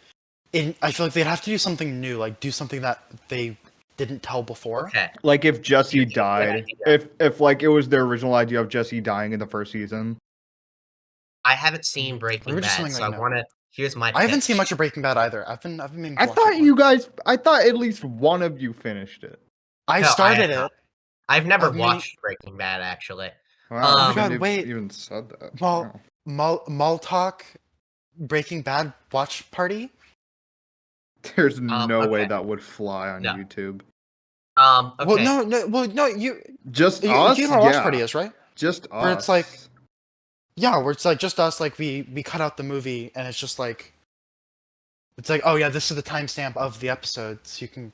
I feel like they'd have to do something new, like do something that they didn't tell before. Okay. Like if Jesse Good died, idea. if like it was their original idea of Jesse dying in the first season. I haven't seen Or Breaking just Bad, something so I like no. want to. Here's my. I haven't seen pitch. much of Breaking Bad either. I've been meaning to I watch thought it more. I thought at least one of you finished it. I No, I started have not. it. I've never I've been- watched Breaking Bad actually. Wow, Oh I my shouldn't God, have wait. even said that. Well, Wow. MallTalk Breaking Bad watch party. There's no way okay. that would fly on No. YouTube. Okay. Well, no, you Just you us, know what a watch yeah. party is, right? Just us. Where it's like, yeah, where it's like just us, like we cut out the movie and it's just like, it's like, oh yeah, this is the timestamp of the episode, so you can.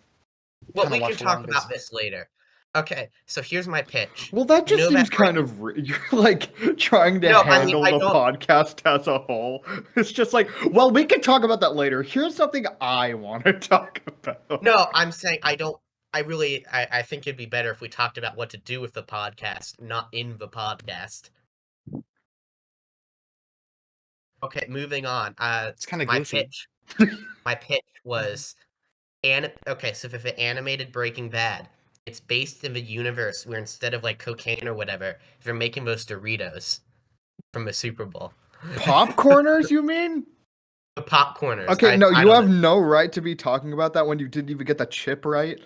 Well, kinda we watch can talk along, about basically. this later. Okay, so here's my pitch. Well, that You just know seems that kind of you're like trying to No, I mean, handle I the don't- podcast as a whole. It's just like, well, we can talk about that later. Here's something I want to talk about. No, I'm saying I don't. I think it'd be better if we talked about what to do with the podcast, not in the podcast. Okay, moving on. It's kind of My goofy. pitch was, okay, so if it animated Breaking Bad, it's based in the universe where instead of like cocaine or whatever, they're making those Doritos from the Super Bowl. Popcorners, you mean? The popcorners. Okay, no, I you don't have know. no right to be talking about that when you didn't even get the chip right.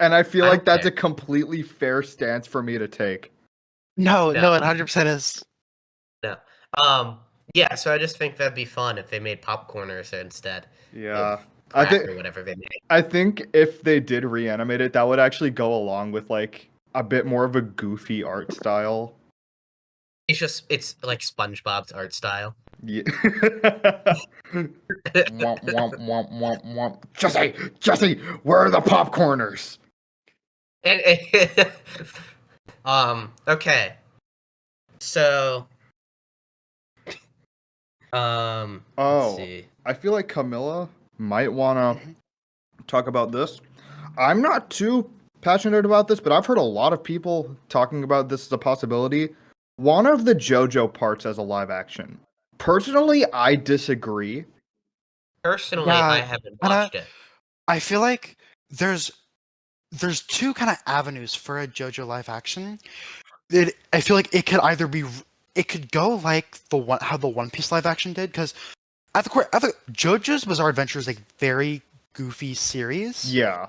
And I feel I like don't that's care. a completely fair stance for me to take. No, No. no, it 100% is. No. Yeah, so I just think that'd be fun if they made popcorners instead. Yeah. Of I crack think or whatever they make. I think if they did reanimate it, that would actually go along with like a bit more of a goofy art style. It's like SpongeBob's art style. Yeah. Womp, womp, womp, womp, womp. Jesse, where are the popcorners? And okay. So let's Oh, see. I feel like Camilla might want to talk about this. I'm not too passionate about this, but I've heard a lot of people talking about this as a possibility. One of the JoJo parts as a live action. Personally, I disagree. Personally, Yeah, I haven't kinda- watched it. I feel like there's two kind of avenues for a JoJo live action. I feel like it could either be, it could go like how the One Piece live action did, because at the core, JoJo's Bizarre Adventure is a very goofy series. Yeah.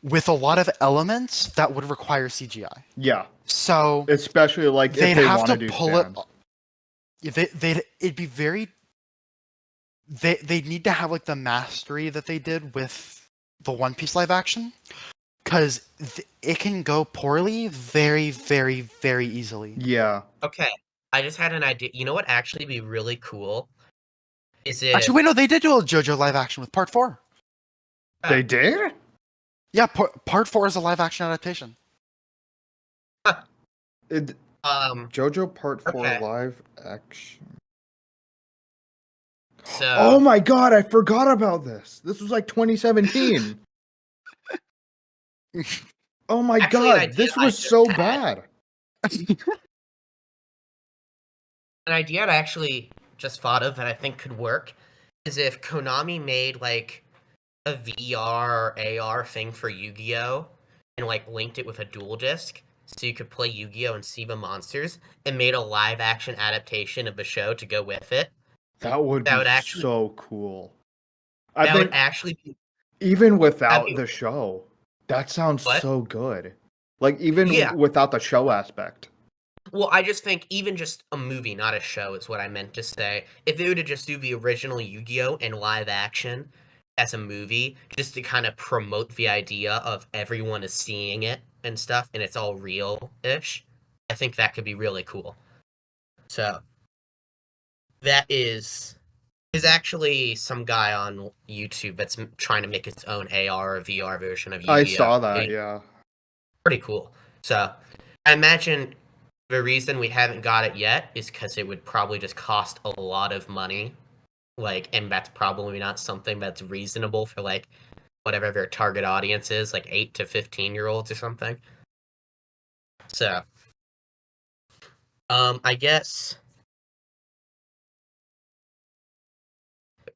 With a lot of elements that would require CGI. Yeah. So Especially like they'd if they have want to to do pull stand. it'd be very. They'd need to have like the mastery that they did with the One Piece live action, because it can go poorly very, very, very easily. Yeah. Okay, I just had an idea. You know what actually be really cool? Is it Actually, wait, no, they did do a JoJo live action with Part 4. They did? Yeah, Part 4 is a live action adaptation. JoJo Part 4 Okay. live action. So Oh my god, I forgot about this. This was like 2017. Oh my Actually, an god, idea this I was just so had. bad. an idea I actually just thought of that I think could work is if Konami made like a VR or AR thing for Yu-Gi-Oh! And like linked it with a dual disc so you could play Yu-Gi-Oh! And see the monsters and made a live action adaptation of the show to go with it. That would That be would actually- so cool. I That would think actually be even without mean- the show, that sounds What? so good. Like even Yeah. without the show aspect. Well, I just think even just a movie, not a show, is what I meant to say. If they were to just do the original Yu-Gi-Oh! In live action as a movie, just to kind of promote the idea of everyone is seeing it and stuff, and it's all real-ish, I think that could be really cool. So, that is... There's actually some guy on YouTube that's trying to make his own AR or VR version of Yu-Gi-Oh! I saw that, yeah. Pretty cool. So, I imagine the reason we haven't got it yet is because it would probably just cost a lot of money. Like, and that's probably not something that's reasonable for, like, whatever their target audience is, like 8 to 15-year-olds or something. So, I guess...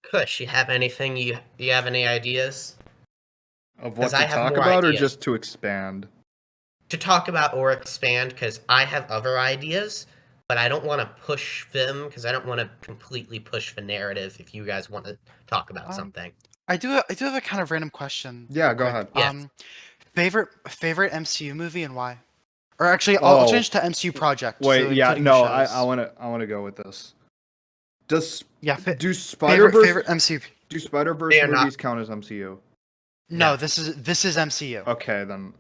Kush, you have anything, you have any ideas? Of 'Cause what I to have talk more about or ideas. just to expand? To talk about or expand, because I have other ideas, but I don't want to push them, because I don't want to completely push the narrative if you guys want to talk about something. I do have a kind of random question. Yeah, real go quick. ahead. Yes. Favorite MCU movie and why? Or actually, I'll change to MCU project. Wait, so yeah, including no, the I shows. wanna go with this. Does Yeah, do Spider favorite Verse MCU. do Spider Verse They are not- movies count as MCU? No, No. this is MCU. Okay, then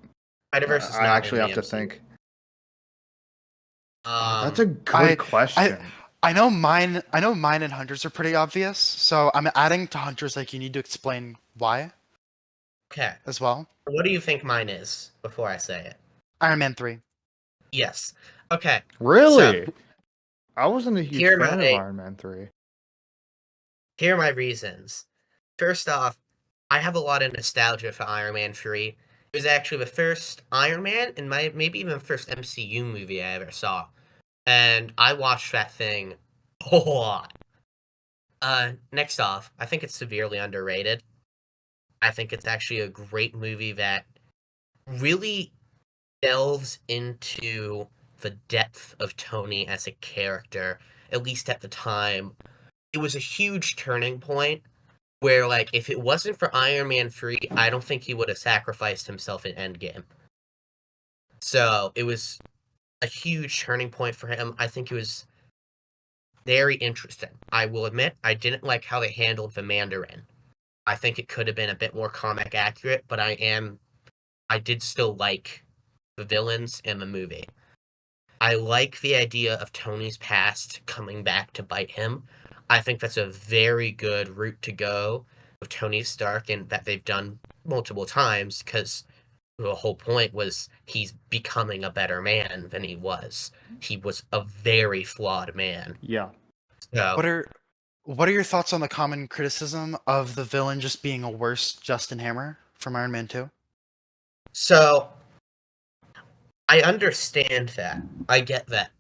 Spider-Verse is I not actually in have the to MCU. think. That's a Um, good question. I know mine and Hunter's are pretty obvious, so I'm adding to Hunter's like you need to explain why okay. as well. What do you think mine is before I say it? Iron Man 3. Yes. Okay. Really? I wasn't a huge Here fan of my- Iron Man 3. Here are my reasons. First off, I have a lot of nostalgia for Iron Man 3. It was actually the first Iron Man and maybe even the first MCU movie I ever saw. And I watched that thing a lot. Next off, I think it's severely underrated. I think it's actually a great movie that really delves into the depth of Tony as a character, at least at the time. It was a huge turning point where, like, if it wasn't for Iron Man 3, I don't think he would have sacrificed himself in Endgame. So, it was a huge turning point for him. I think it was very interesting. I will admit, I didn't like how they handled the Mandarin. I think it could have been a bit more comic accurate, but I did still like the villains in the movie. I like the idea of Tony's past coming back to bite him. I think that's a very good route to go with Tony Stark, and that they've done multiple times, because the whole point was he's becoming a better man than he was. He was a very flawed man. Yeah. So, What are your thoughts on the common criticism of the villain just being a worse Justin Hammer from Iron Man 2? So, I understand that. I get that.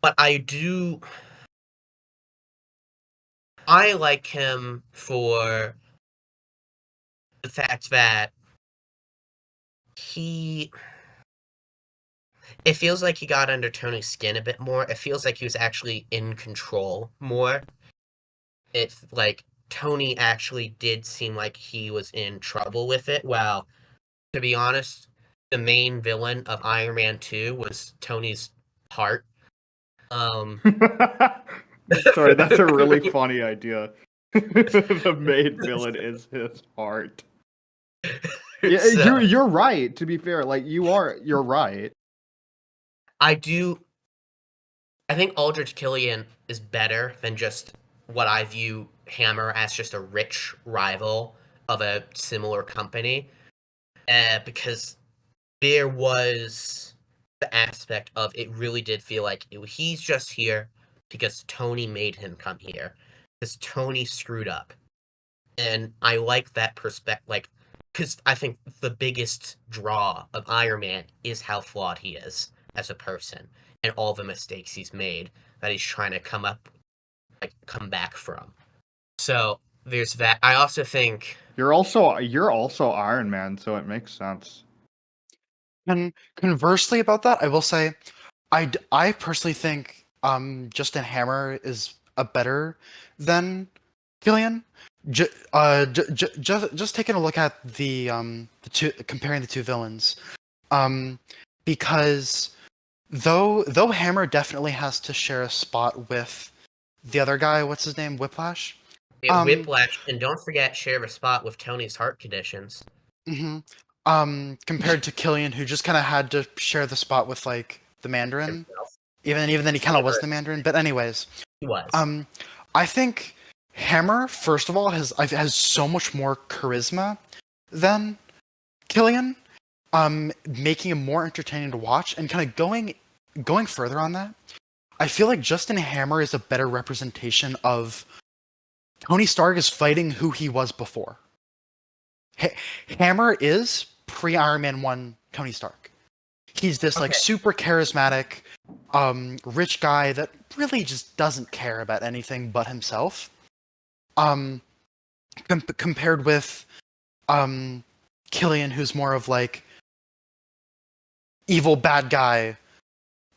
But I like him for the fact that it feels like he got under Tony's skin a bit more. It feels like he was actually in control more. It's like Tony actually did seem like he was in trouble with it. Well, to be honest, the main villain of Iron Man 2 was Tony's heart. Sorry, that's a really funny idea. The main villain is his heart. Yeah, So, you're right. To be fair, like you're right. I think Aldrich Killian is better than just what I view Hammer as, just a rich rival of a similar company. Because there was the aspect of it really did feel like he's just here because Tony made him come here. Because Tony screwed up. And I like that perspective, like, because I think the biggest draw of Iron Man is how flawed he is as a person, and all the mistakes he's made that he's trying to come back from. So there's that. I also think You're also Iron Man, so it makes sense. And conversely about that, I will say, I personally think Justin Hammer is a better than Killian, Just taking a look at the two, comparing the two villains, um, because though Hammer definitely has to share a spot with the other guy, what's his name, Whiplash. Whiplash, and don't forget, share a spot with Tony's heart conditions. hmm Compared to Killian, who just kind of had to share the spot with like the Mandarin, Himself. even then he kind of was the Mandarin. But anyways, He was. I think Hammer, first of all, has so much more charisma than Killian, making him more entertaining to watch, and kind of going further on that. I feel like Justin Hammer is a better representation of Tony Stark is fighting who he was before. Hammer is pre-Iron Man 1 Tony Stark. He's this like super charismatic, rich guy that really just doesn't care about anything but himself. Compared with Killian, who's more of like evil bad guy.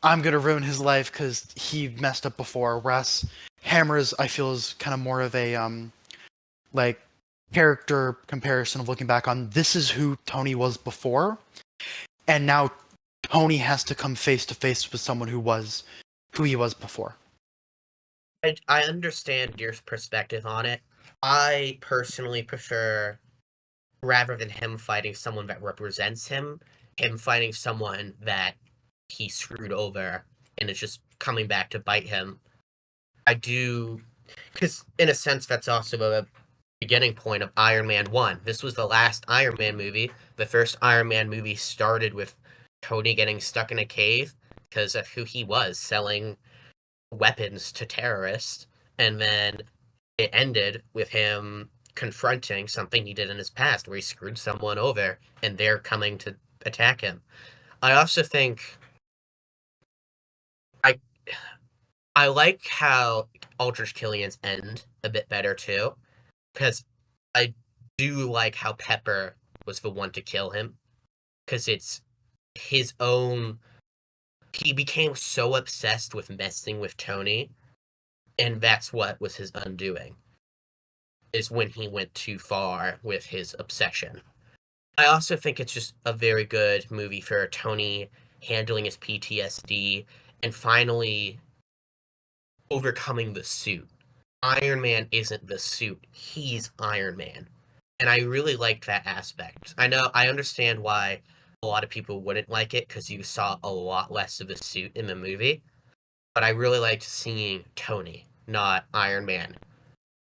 I'm gonna ruin his life because he messed up before. Whereas Hammer's, I feel, is kind of more of a like character comparison of looking back on this is who Tony was before, and now Tony has to come face to face with someone who he was before. I understand your perspective on it. I personally prefer, rather than him fighting someone that represents him fighting someone that he screwed over and it's just coming back to bite him. I do, because in a sense that's also a beginning point of Iron Man 1. This was the last Iron Man movie. The first Iron Man movie started with Tony getting stuck in a cave because of who he was, selling weapons to terrorists, and then it ended with him confronting something he did in his past where he screwed someone over and they're coming to attack him. I also think I like how Aldrich Killian's end a bit better too, because I do like how Pepper was the one to kill him, because it's his own. He became so obsessed with messing with Tony, and that's what was his undoing. Is when he went too far with his obsession. I also think it's just a very good movie for Tony handling his PTSD and finally overcoming the suit. Iron Man isn't the suit, he's Iron Man. And I really liked that aspect. I understand why a lot of people wouldn't like it because you saw a lot less of the suit in the movie. But I really liked seeing Tony, not Iron Man,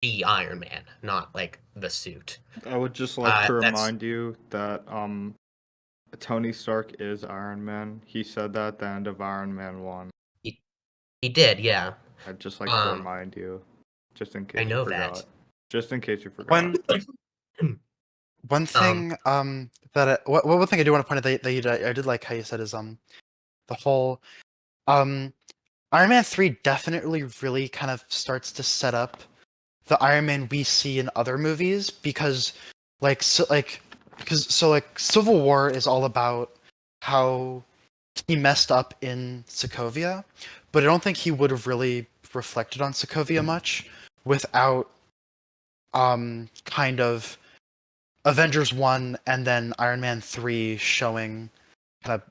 be Iron Man, not like the suit. I would just like to remind you that Tony Stark is Iron Man. He said that at the end of Iron Man 1. He did, yeah. I'd just like to remind you, just in case I know you forgot. that. Just in case you forgot. One thing that one thing I do want to point out that I did like how you said is the whole Iron Man 3 definitely really kind of starts to set up the Iron Man we see in other movies because Civil War is all about how he messed up in Sokovia, but I don't think he would have really reflected on Sokovia much without kind of Avengers 1 and then Iron Man 3 showing kind of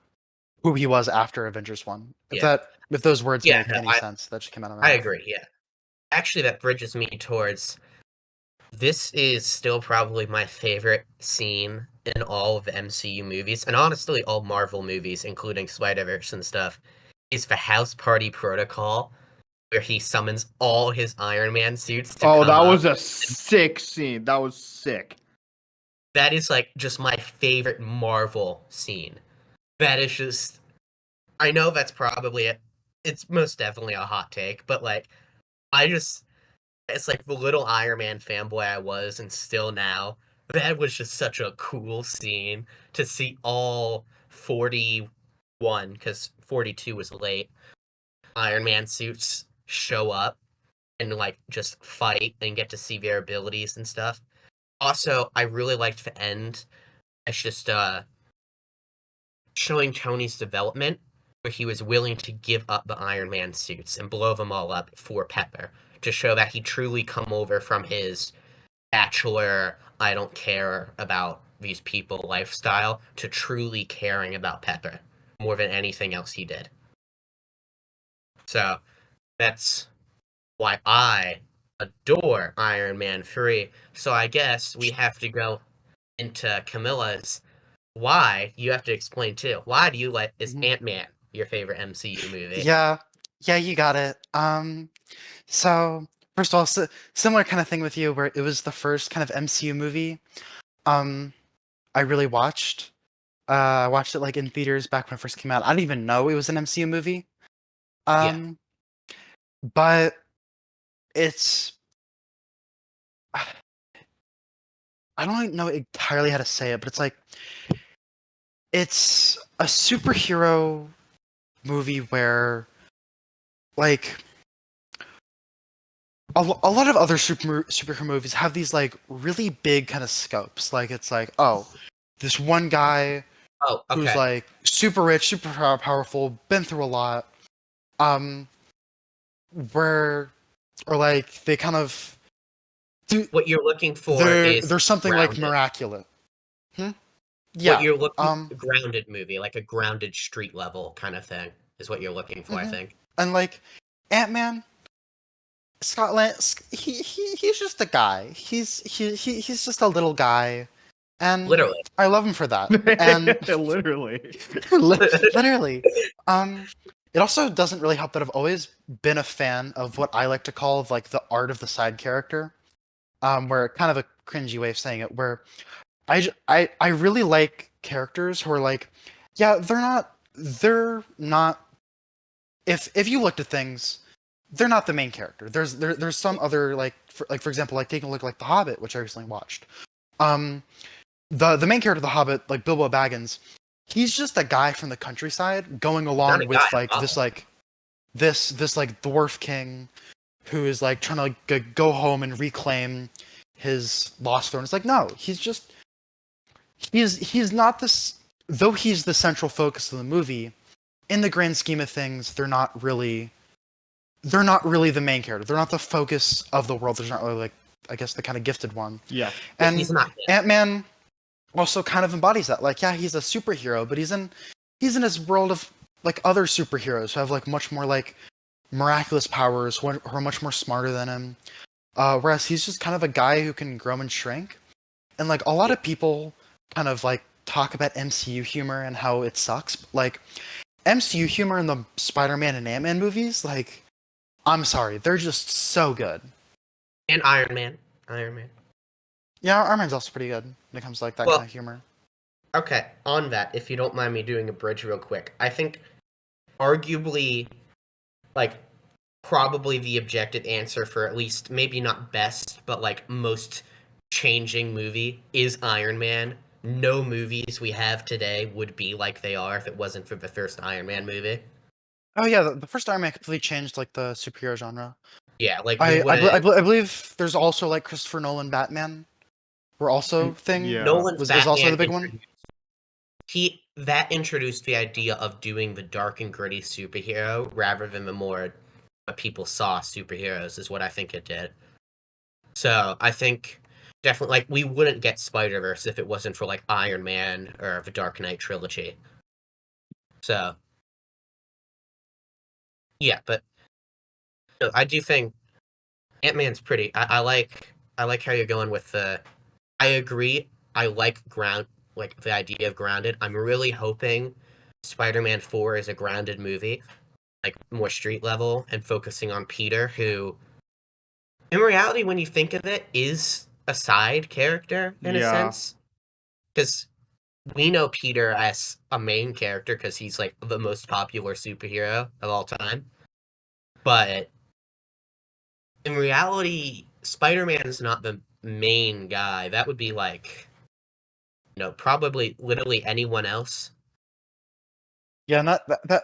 who he was after Avengers 1. If those words make any sense, that just came out of my mouth. I agree, yeah. Actually, that bridges me towards, this is still probably my favorite scene in all of the MCU movies, and honestly all Marvel movies, including Spider-Verse and stuff, is the House Party Protocol, where he summons all his Iron Man suits to Oh, that was a sick scene. That was sick. That is like just my favorite Marvel scene. That is just, I know that's probably it's most definitely a hot take, but like it's like the little Iron Man fanboy I was and still now, that was just such a cool scene to see all 41, because 42 was late, Iron Man suits show up and like just fight and get to see their abilities and stuff. Also, I really liked the end. It's just showing Tony's development, where he was willing to give up the Iron Man suits and blow them all up for Pepper, to show that he truly come over from his bachelor, I don't care about these people lifestyle to truly caring about Pepper more than anything else he did. So that's why I adore Iron Man 3. So I guess we have to go into Camilla's why. You have to explain too. Why do you like is Mhm. Ant-Man your favorite MCU movie? Yeah, you got it. So first of all, similar kind of thing with you, where it was the first kind of MCU movie um I really watched. I watched it like in theaters back when it first came out. I didn't even know it was an MCU movie. Yeah. But it's I don't know entirely how to say it, but it's like it's a superhero movie where like a lot of other superhero movies have these like really big kind of scopes. Like it's like, oh, this one guy Oh, who's okay. like super rich, super powerful, been through a lot. Um, where or like they kind of do. What you're looking for is There's something like grounded. miraculous. What Yeah. you're looking a grounded movie, like a grounded street level kind of thing, is what you're looking for, I think. And like Ant-Man, Scotland, he's just a guy. He's just a little guy, and Literally. I love him for that. And Literally. literally, it also doesn't really help that I've always been a fan of what I like to call like the art of the side character, where kind of a cringy way of saying it, where I really like characters who are like, yeah, they're not. If you looked at things, they're not the main character. There's some other like for example, like taking a look at like The Hobbit, which I recently watched. Um, the main character of The Hobbit, like Bilbo Baggins, he's just a guy from the countryside going Not a along guy with at like all. this like dwarf king who is like trying to like go home and reclaim his lost throne. It's like no, he's not this, though he's the central focus of the movie. In the grand scheme of things, they're not really the main character. They're not the focus of the world. There's not really like, I guess, the kind of gifted one. Yeah. And He's not. Ant-Man also kind of embodies that. Like, yeah, he's a superhero, but he's in his world of like other superheroes who have like much more like miraculous powers, who are much more smarter than him. Whereas he's just kind of a guy who can grow and shrink. And like a lot of people kind of like talk about MCU humor and how it sucks. Like MCU humor in the Spider-Man and Ant-Man movies, like, I'm sorry, they're just so good. And Iron Man. Yeah, Iron Man's also pretty good when it comes to like that kind of humor. Okay, on that, if you don't mind me doing a bridge real quick, I think arguably, like, probably the objective answer for at least, maybe not best, but like most changing movie is Iron Man. No movies we have today would be like they are if it wasn't for the first Iron Man movie. Oh yeah, the first Iron Man completely changed like the superhero genre. Yeah, like I believe there's also like Christopher Nolan Batman were also thing. Yeah. Nolan's Was Batman also the big one. That introduced the idea of doing the dark and gritty superhero rather than the more what people saw superheroes is what I think it did. So I think definitely like we wouldn't get Spider-Verse if it wasn't for like Iron Man or the Dark Knight trilogy. So yeah, but I do think Ant-Man's pretty. I like how you're going with the. I agree. I like the idea of grounded. I'm really hoping Spider-Man 4 is a grounded movie, like more street level and focusing on Peter, who, in reality, when you think of it, is a side character in a sense, because we know Peter as a main character because he's like the most popular superhero of all time, but in reality, Spider-Man is not the main guy. That would be like, probably literally anyone else. Yeah, and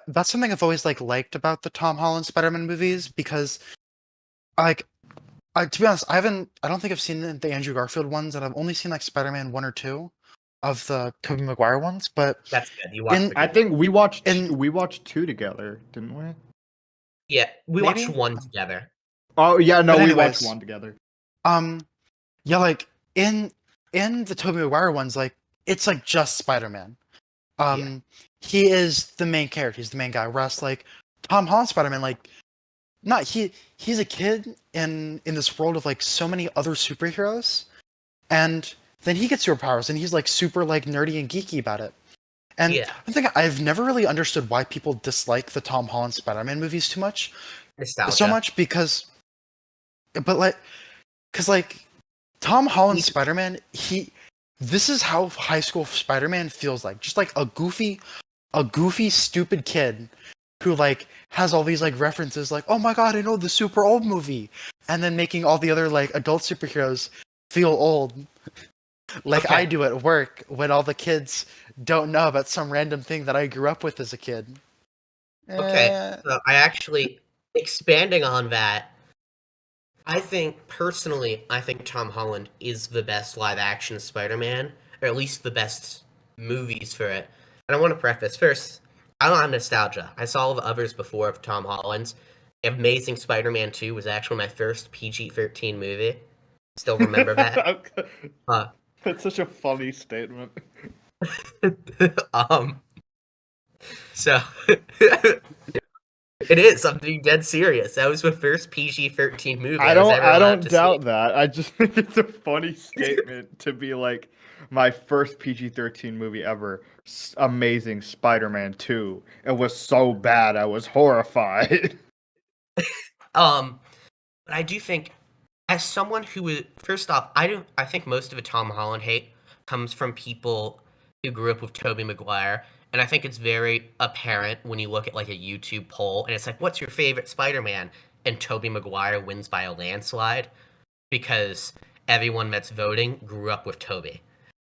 that's something I've always like liked about the Tom Holland Spider-Man movies because, like, to be honest, I don't think I've seen the Andrew Garfield ones, and I've only seen like Spider-Man 1 or 2 of the Tobey Maguire ones. But That's good. You watched. I think we watched in- we watched 2 together, didn't we? Yeah, we Maybe? watched 1 together. Oh yeah, no, But we anyways, watched 1 together. Yeah, like in the Tobey Maguire ones, like it's like just Spider-Man. Yeah. He is the main character. He's the main guy. Whereas like Tom Holland Spider-Man, like not he's a kid in this world of like so many other superheroes, and then he gets superpowers and he's like super like nerdy and geeky about it. And Yeah. I think I've never really understood why people dislike the Tom Holland Spider-Man movies so Nostalgia. much but like because like Tom Holland Spider-Man, this is how high school Spider-Man feels like. Just like a goofy, stupid kid who like has all these like references like, oh my god, I know the super old movie. And then making all the other like adult superheroes feel old. Like Okay. I do at work when all the kids don't know about some random thing that I grew up with as a kid. Okay. Eh, So I actually expanding on that. I think personally, I think Tom Holland is the best live action Spider-Man, or at least the best movies for it. And I want to preface first, I don't have nostalgia. I saw all the others before of Tom Holland's. Amazing Spider-Man 2 was actually my first PG-13 movie. Still remember that. Uh, That's such a funny statement. um, so it is. I'm being dead serious. That was the first PG-13 movie I was ever I allowed don't to doubt see. that. I just think it's a funny statement to be like my first PG-13 movie ever. Amazing Spider-Man 2. It was so bad I was horrified. But I do think, as someone who is, first off, I think most of the Tom Holland hate comes from people who grew up with Tobey Maguire, and I think it's very apparent when you look at like a YouTube poll, and it's like, what's your favorite Spider-Man? And Tobey Maguire wins by a landslide because everyone that's voting grew up with Tobey,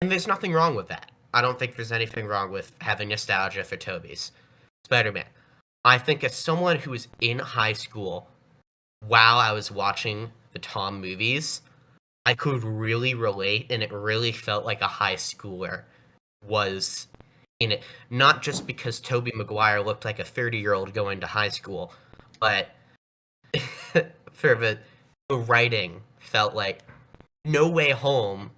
and there's nothing wrong with that. I don't think there's anything wrong with having nostalgia for Tobey's Spider-Man. I think as someone who was in high school while I was watching the Tom movies, I could really relate, and it really felt like a high schooler was in it. Not just because Tobey Maguire looked like a 30-year-old going to high school, but for the writing felt like No Way Home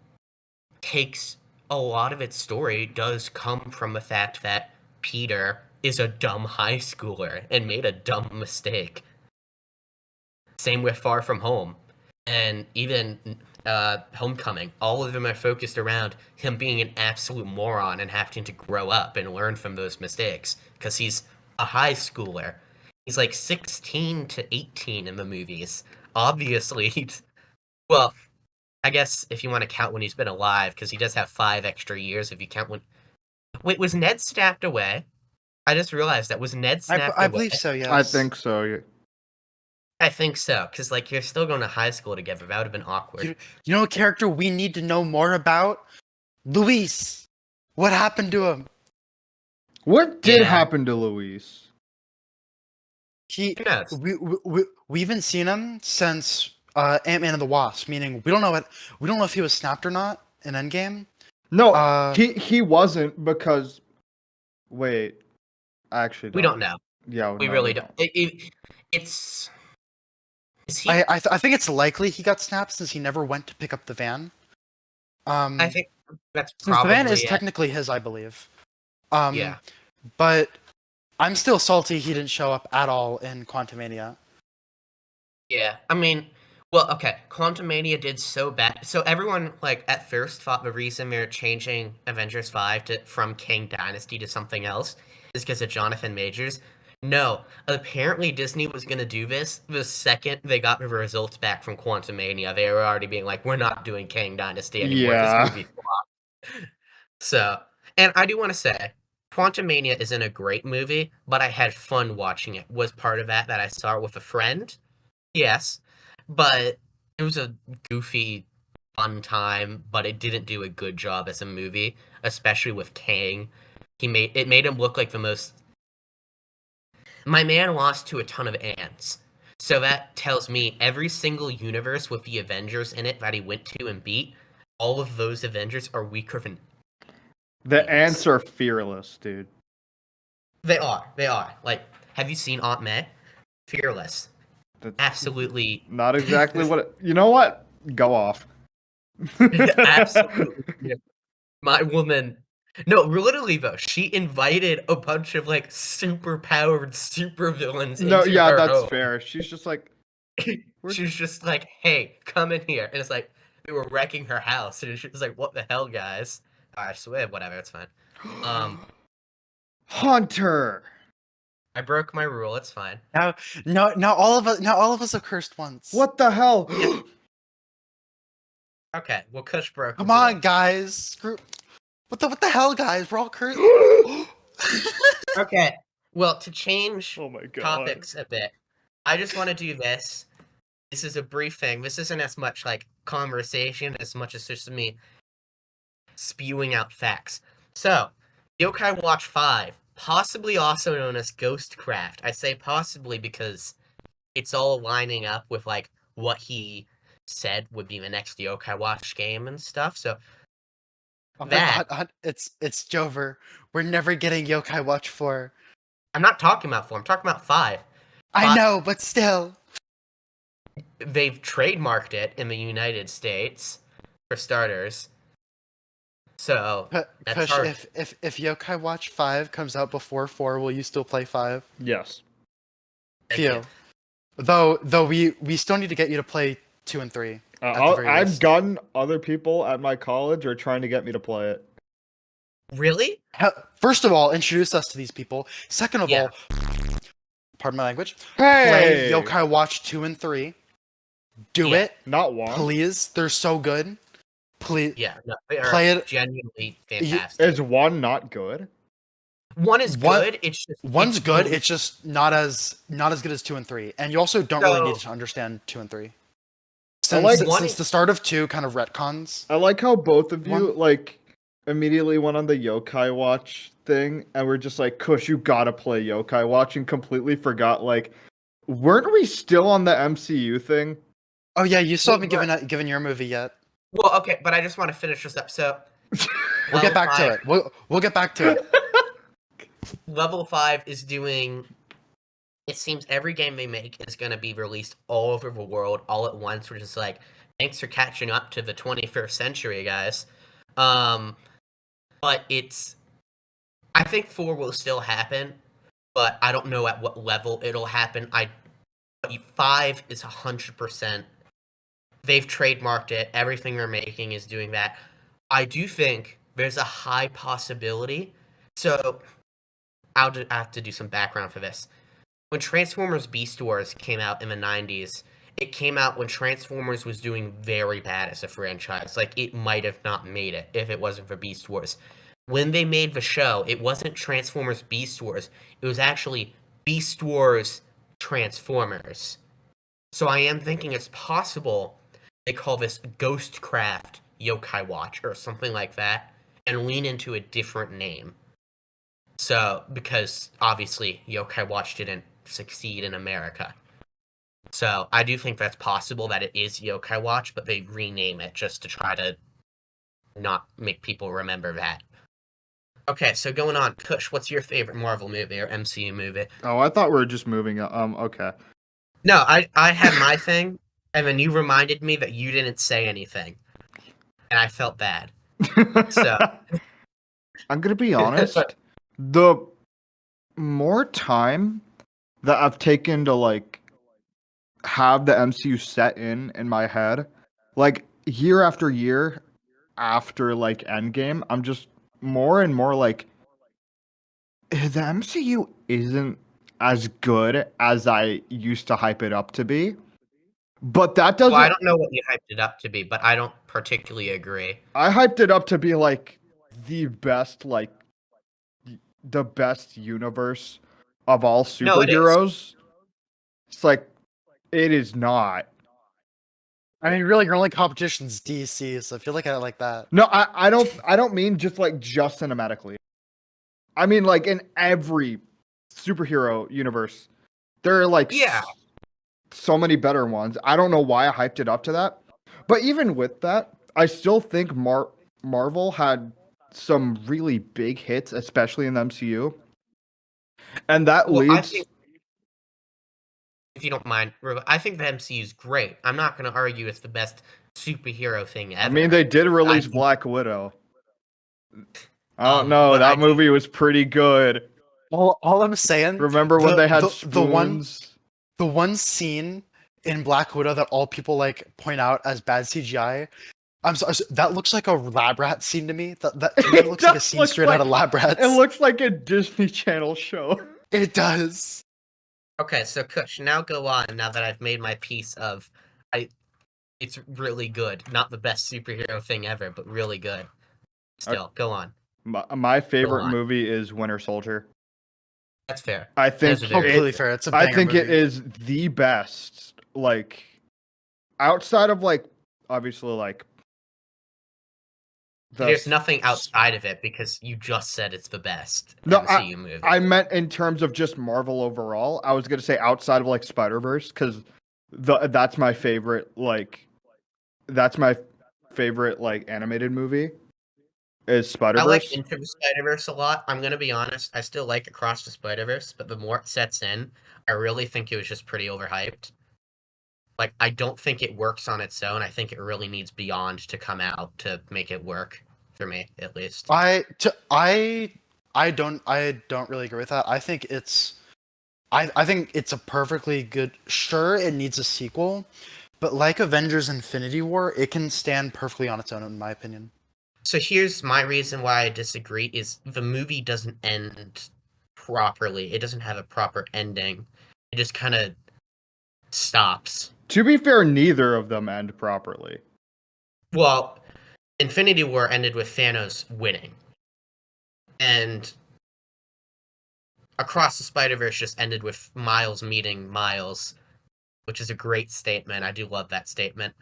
takes a lot of its story does come from the fact that Peter is a dumb high schooler and made a dumb mistake. Same with Far From Home, and even Homecoming. All of them are focused around him being an absolute moron and having to grow up and learn from those mistakes because he's a high schooler. He's like 16 to 18 in the movies. Obviously, well, I guess if you want to count when he's been alive, because he does have 5 extra years if you count when. Wait, was Ned snapped away? I just realized that. Was Ned snapped I away? believe so, yes. I think so. Yeah. I think so, because like you're still going to high school together. That would have been awkward. You know a character we need to know more about? Luis. What happened to him? What did Yeah. happen to Luis? He Who knows? we haven't seen him since Ant-Man and the Wasp, meaning we don't know if he was snapped or not in Endgame. No, he wasn't because. Wait, I actually We don't know. Yeah, We no, really don't. It's. Is he? I think it's likely he got snapped since he never went to pick up the van. I think that's Since probably the van is it. technically his, I believe. Yeah. But I'm still salty he didn't show up at all in Quantumania. Yeah. I mean, well, okay. Quantumania did so bad. So everyone, like, at first thought the reason they're changing Avengers 5 from Kang Dynasty to something else is because of Jonathan Majors. No. Apparently Disney was going to do this the second they got the results back from Quantumania. They were already being like, we're not doing Kang Dynasty anymore. Yeah. This movie flopped. So, and I do want to say, Quantumania isn't a great movie, but I had fun watching it. Was part of that I saw it with a friend? Yes, but it was a goofy, fun time, but it didn't do a good job as a movie, especially with Kang. It made him look like the most. My man lost to a ton of ants. So that tells me every single universe with the Avengers in it that he went to and beat, all of those Avengers are weaker than. The ants are fearless, dude. They are. They are. Like, have you seen Aunt May? Fearless. That's Absolutely. not exactly what. You know what? Go off. Absolutely. My woman. No, literally though, she invited a bunch of like super powered super villains No, into yeah, her that's home. fair. She's just like, we're She was just like, "Hey, come in here," and it's like we were wrecking her house, and she was like, "What the hell, guys?" I swear, whatever, it's fine. Hunter. I broke my rule. It's fine. Now all of us have cursed once. What the hell? Yeah. Okay, well, Kush broke. Come his on, rule. guys. Screw. What the hell, guys? We're all cursed. Okay, well, to change Oh my god. topics a bit, I just want to do this. This is a brief thing. This isn't as much like conversation as much as just me spewing out facts. So, Yokai Watch 5, possibly also known as Ghostcraft. I say possibly because it's all lining up with like what he said would be the next Yokai Watch game and stuff. So that It's Jover. We're never getting Yokai Watch 4. I'm not talking about 4. I'm talking about 5. I know, but still. They've trademarked it in the United States, for starters. So that's Kush, hard. if Yokai Watch 5 comes out before 4, will you still play 5? Yes. Thank you. Though we still need to get you to play 2 and 3. At the very I've least. gotten other people at my college are trying to get me to play it. Really? First of all, introduce us to these people. Second of Yeah. all, pardon my language, Hey, play Yokai Watch 2 and 3. Do Yeah. it, not one. please. They're so good. Please Yeah, no, they are play it. genuinely fantastic. Is one not good? One is One- good. It's just One's it's good. bel- It's just not as good as 2 and 3. And you also don't really So- need to understand 2 and 3. like Since, one since is- the start of 2 kind of retcons. I like how both of you One- like immediately went on the Yokai Watch thing and we're just like, Kush, you gotta play Yokai Watch, and completely forgot like, weren't we still on the MCU thing? Oh yeah, you still Well, haven't given your movie yet. Well, okay, but I just want to finish this up. So We'll get back to Level it. We'll get back to it. Level 5 is doing. It seems every game they make is going to be released all over the world all at once, which is like, thanks for catching up to the 21st century, guys. But it's. I think 4 will still happen, but I don't know at what level it'll happen. 5 is 100%. They've trademarked it. Everything they're making is doing that. I do think there's a high possibility. So I have to do some background for this. When Transformers Beast Wars came out in the 90s, it came out when Transformers was doing very bad as a franchise. Like, it might have not made it if it wasn't for Beast Wars. When they made the show, it wasn't Transformers Beast Wars. It was actually Beast Wars Transformers. So I am thinking it's possible they call this Ghostcraft Yokai Watch or something like that and lean into a different name. So, because obviously Yokai Watch didn't succeed in America. So, I do think that's possible that it is Yokai Watch, but they rename it just to try to not make people remember that. Okay, so going on, Kush, what's your favorite Marvel movie or MCU movie? Oh, I thought we were just moving. Okay. No, I had my thing, and then you reminded me that you didn't say anything. And I felt bad. So. I'm gonna be honest. The more time that I've taken to like have the MCU set in my head, like year after year after like Endgame, I'm just more and more like the MCU isn't as good as I used to hype it up to be. But that doesn't. Well, I don't know what you hyped it up to be, but I don't particularly agree. I hyped it up to be like the best, like the best universe of all No, it is. superheroes. It's like it is not. I mean, really, your only competition's DC, so I feel like I like that. No, I don't mean just cinematically. I mean like in every superhero universe, there are like Yeah. so many better ones. I don't know why I hyped it up to that. But even with that, I still think Marvel had some really big hits, especially in the MCU. And that Well, I leads think, if you don't mind, I think the MCU is great. I'm not going to argue it's the best superhero thing ever. I mean, they did release mean- Black Widow. I don't know. but I That movie was pretty good. All I'm saying. Remember when they had the spoons? one scene in Black Widow that all people like point out as bad CGI. I'm sorry, that looks like a lab rat scene to me. That to me It looks like a does scene look straight out of like- Lab Rats. It looks like a Disney Channel show. It does. Okay, so Kush, now go on. Now that I've made my piece of, it's really good. Not the best superhero thing ever, but really good. Still, go on. My favorite on. movie is Winter Soldier. That's fair. I think That's a very- Completely fair. It's a I banger think it movie. is the best. Like, outside of like, obviously like. There's nothing outside of it because you just said it's the best No, MCU movie. I meant in terms of just Marvel overall. I was gonna say outside of like Spider-Verse because that's my favorite like animated movie is I Spider-Verse. like Into the Spider-Verse a lot. I'm gonna be honest. I still like Across the Spider-Verse, but the more it sets in, I really think it was just pretty overhyped. Like, I don't think it works on its own. I think it really needs Beyond to come out to make it work for me, at least. I don't really agree with that. I think it's a perfectly good. Sure, it needs a sequel, but like Avengers: Infinity War, it can stand perfectly on its own, in my opinion. So here's my reason why I disagree: is the movie doesn't end properly. It doesn't have a proper ending. It just kind of stops. To be fair, neither of them end properly. Well, Infinity War ended with Thanos winning. And Across the Spider-Verse just ended with Miles meeting Miles, which is a great statement. I do love that statement.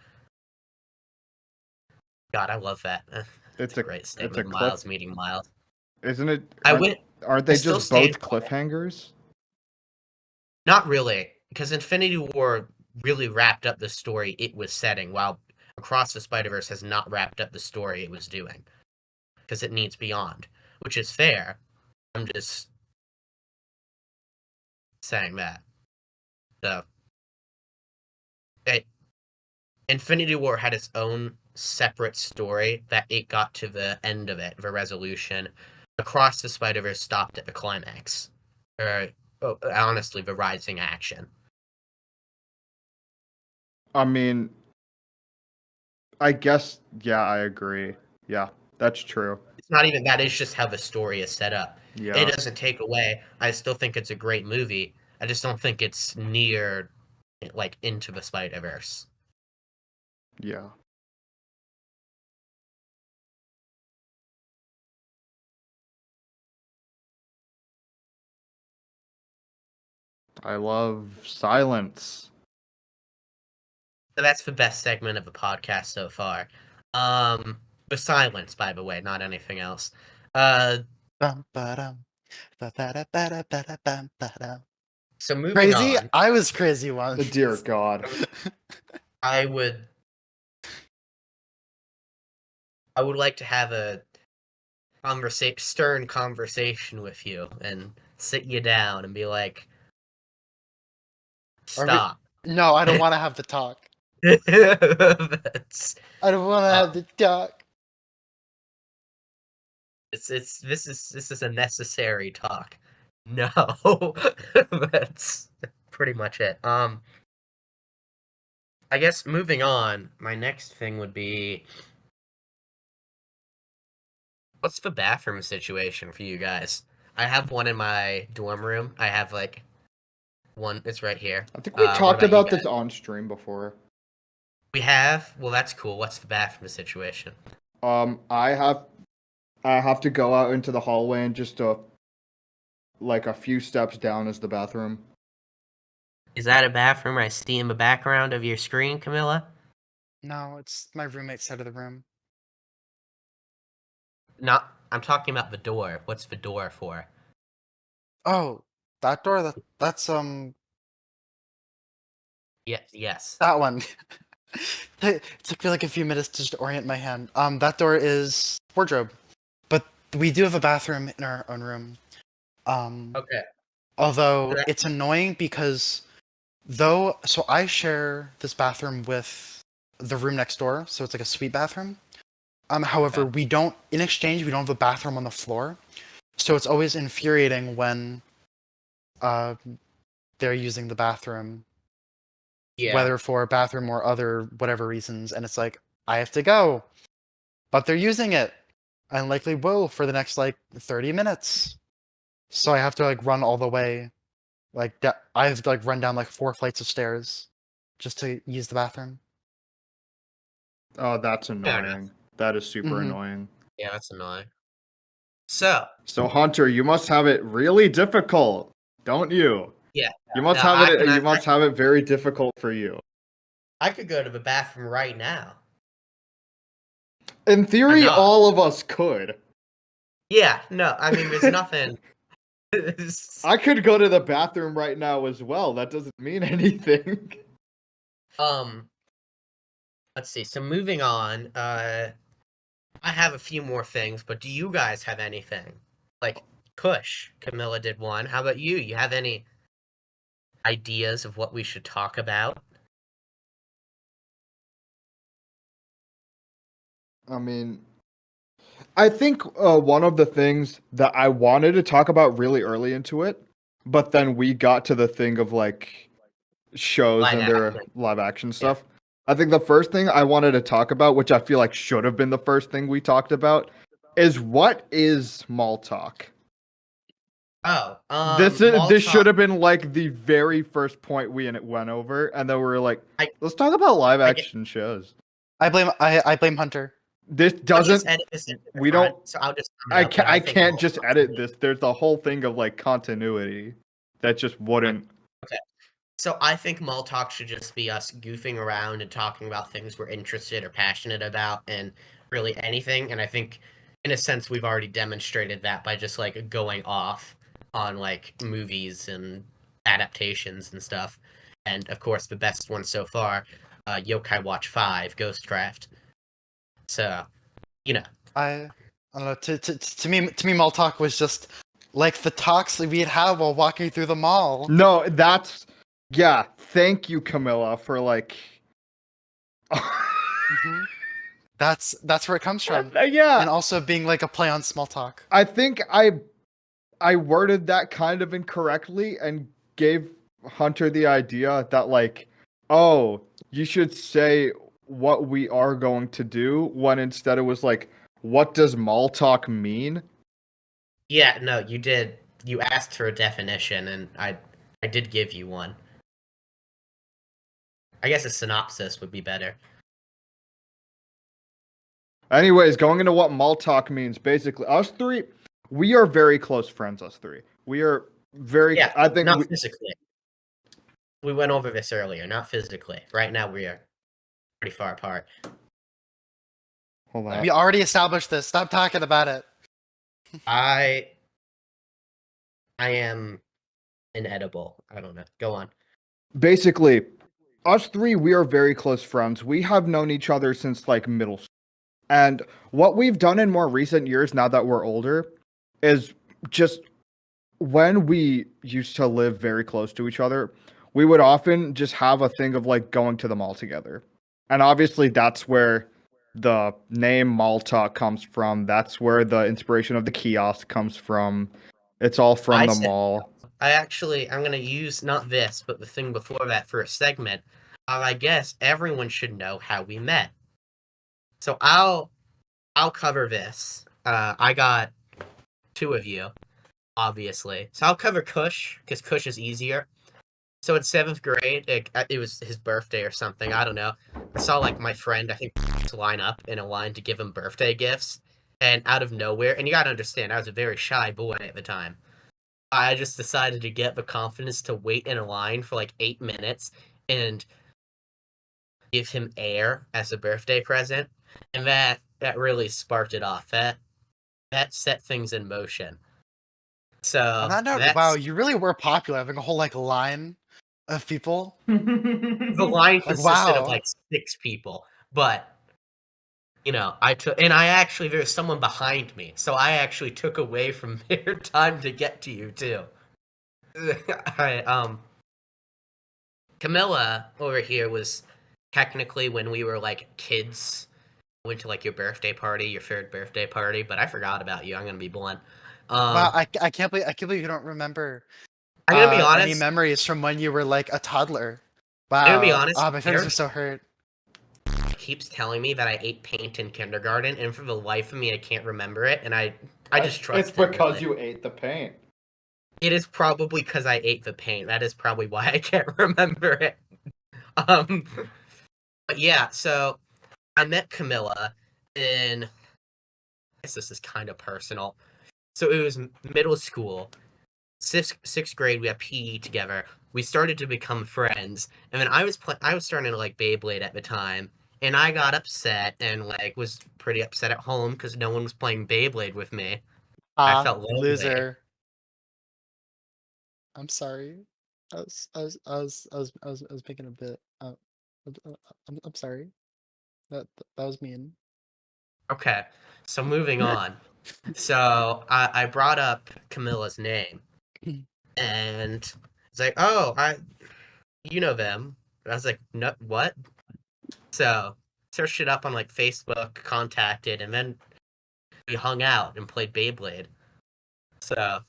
God, I love that. It's a great statement. it's a Miles meeting Miles. Isn't it? I Aren't they still just both stand by it. cliffhangers? Not really, because Infinity War really wrapped up the story it was setting, while Across the Spider-Verse has not wrapped up the story it was doing. Because it needs Beyond, which is fair. I'm just saying that. So, Infinity War had its own separate story that it got to the end of it, the resolution. Across the Spider-Verse stopped at the climax. Or, honestly, the rising action. I mean, I guess, yeah, I agree. Yeah, that's true. It's not even that, is just how the story is set up. Yeah. It doesn't take away. I still think it's a great movie. I just don't think it's near, like, Into the Spider-Verse. Yeah. I love silence. So that's the best segment of the podcast so far. The silence, by the way, not anything else. Bum, ba-dum, ba-ba-da-ba-da-ba-da-bum, ba-dum. So moving Crazy? on, I was crazy once. Dear God. I would like to have a stern conversation with you and sit you down and be like, stop. No, I don't want to have the talk. That's I don't want to have the talk. this is a necessary talk. No, that's pretty much it. I guess moving on, my next thing would be, what's the bathroom situation for you guys? I have one in my dorm room. I have like one. It's right here. I think we What talked about you about this guys? on stream before. We have. Well, that's cool. What's the bathroom situation? I have to go out into the hallway and just like a few steps down is the bathroom. Is that a bathroom I see in the background of your screen, Camilla? No, it's my roommate's side of the room. Not. I'm talking about the door. What's the door for? Oh, that door? That's Yes. that one. It took me like a few minutes to just orient my hand. That door is wardrobe. But we do have a bathroom in our own room. Okay. Although Correct. it's annoying because so I share this bathroom with the room next door, so it's like a suite bathroom. However, Okay. we don't, in exchange, we don't have a bathroom on the floor, so it's always infuriating when they're using the bathroom, Yeah. whether for a bathroom or other whatever reasons, and it's like, I have to go, but they're using it, and likely will for the next like 30 minutes. So I have to like run all the way, like I have to like run down like 4 flights of stairs just to use the bathroom. Oh, that's Fair enough. annoying. That is super Mhm. annoying. Yeah, that's annoying. So, So Hunter, you must have it really difficult, don't you? yeah. You must No, have I it. can- You I- must have it very difficult for you. I could go to the bathroom right now. In theory, not. all of us could. Yeah, no, I mean, there's nothing. I could go to the bathroom right now as well. That doesn't mean anything. Let's see. So moving on, I have a few more things, but do you guys have anything? Like Kush, Camilla did one. How about you? You have any ideas of what we should talk about? I mean, I think one of the things that I wanted to talk about really early into it, but then we got to the thing of like shows Live and their action. live action stuff. I think the first thing I wanted to talk about, which I feel like should have been the first thing we talked about, is what is MallTalk? Oh, This MallTalk- should have been like the very first point we went over, and then we were like, I- let's talk about live I get- action shows. I blame Hunter. This I'll just doesn't. edit this into the we front, don't- So I'll just. I think can't just MallTalk- edit this. There's a whole thing of like continuity that just wouldn't. So I think MallTalk should just be us goofing around and talking about things we're interested or passionate about, and really anything. And I think, in a sense, we've already demonstrated that by just like going off on like movies and adaptations and stuff. And of course, the best one so far, Yokai Watch 5, Ghostcraft. So, you know. I don't know. To me, MallTalk was just like the talks that we'd have while walking through the mall. No, that's yeah. Thank you, Camilla, for like. Mhm. That's where it comes from, Yeah, and also being like a play on small talk. I think I worded that kind of incorrectly and gave Hunter the idea that like, oh, you should say what we are going to do, when instead it was like, what does mall talk mean? Yeah, no, you did. You asked for a definition, and I did give you one. I guess a synopsis would be better. Anyways, going into what mall talk means, basically, us three, we are very close friends. Us three, we are very. Yeah, I think not physically. We went over this earlier, not physically. Right now, we are pretty far apart. hold on. We already established this. Stop talking about it. I am inedible. I don't know. Go on. Basically, us three, we are very close friends. We have known each other since like middle school. And what we've done in more recent years, now that we're older, is just when we used to live very close to each other, we would often just have a thing of like going to the mall together. And obviously, that's where the name Mall Talk comes from. That's where the inspiration of the kiosk comes from. It's all from I the said- mall. I'm going to use not this, but the thing before that for a segment. I guess everyone should know how we met. So I'll cover this. I got 2 of you, obviously. So I'll cover Kush, because Kush is easier. So in 7th grade, it was his birthday or something. I don't know. I saw like my friend, I think, line up in a line to give him birthday gifts, and out of nowhere, and you gotta understand, I was a very shy boy at the time. I just decided to get the confidence to wait in a line for like 8 minutes and give him air as a birthday present, and that really sparked it off. That set things in motion. So On that note, wow, you really were popular, having a whole like line of people. the line consisted of wow. like 6 people, but you know, I actually, there's someone behind me, so I actually took away from their time to get to you too. Camilla over here was technically when we were like kids, went to like your birthday party, your third birthday party, but I forgot about you. I'm gonna be blunt. Wow, I can't believe you don't remember I'm gonna be any honest. memories from when you were like a toddler. I'm gonna be Wow. honest. My feelings are so hurt. Keeps telling me that I ate paint in kindergarten, and for the life of me, I can't remember it. And I just trust. It's because with it. you ate the paint. It is probably because I ate the paint. That is probably why I can't remember it. But yeah, so I met Camilla in. I guess this is kind of personal. So it was middle school, sixth grade. We had PE together. We started to become friends, and then I was starting to like Beyblade at the time, and I got upset and like was pretty upset at home because no one was playing Beyblade with me. I felt lonely. Loser. I'm sorry. I was making a bit. I'm sorry. That was mean. Okay, so moving on. So I brought up Camilla's name, and it's like, oh, you know them. And I was like, no, what? So searched it up on like Facebook, contacted, and then we hung out and played Beyblade. So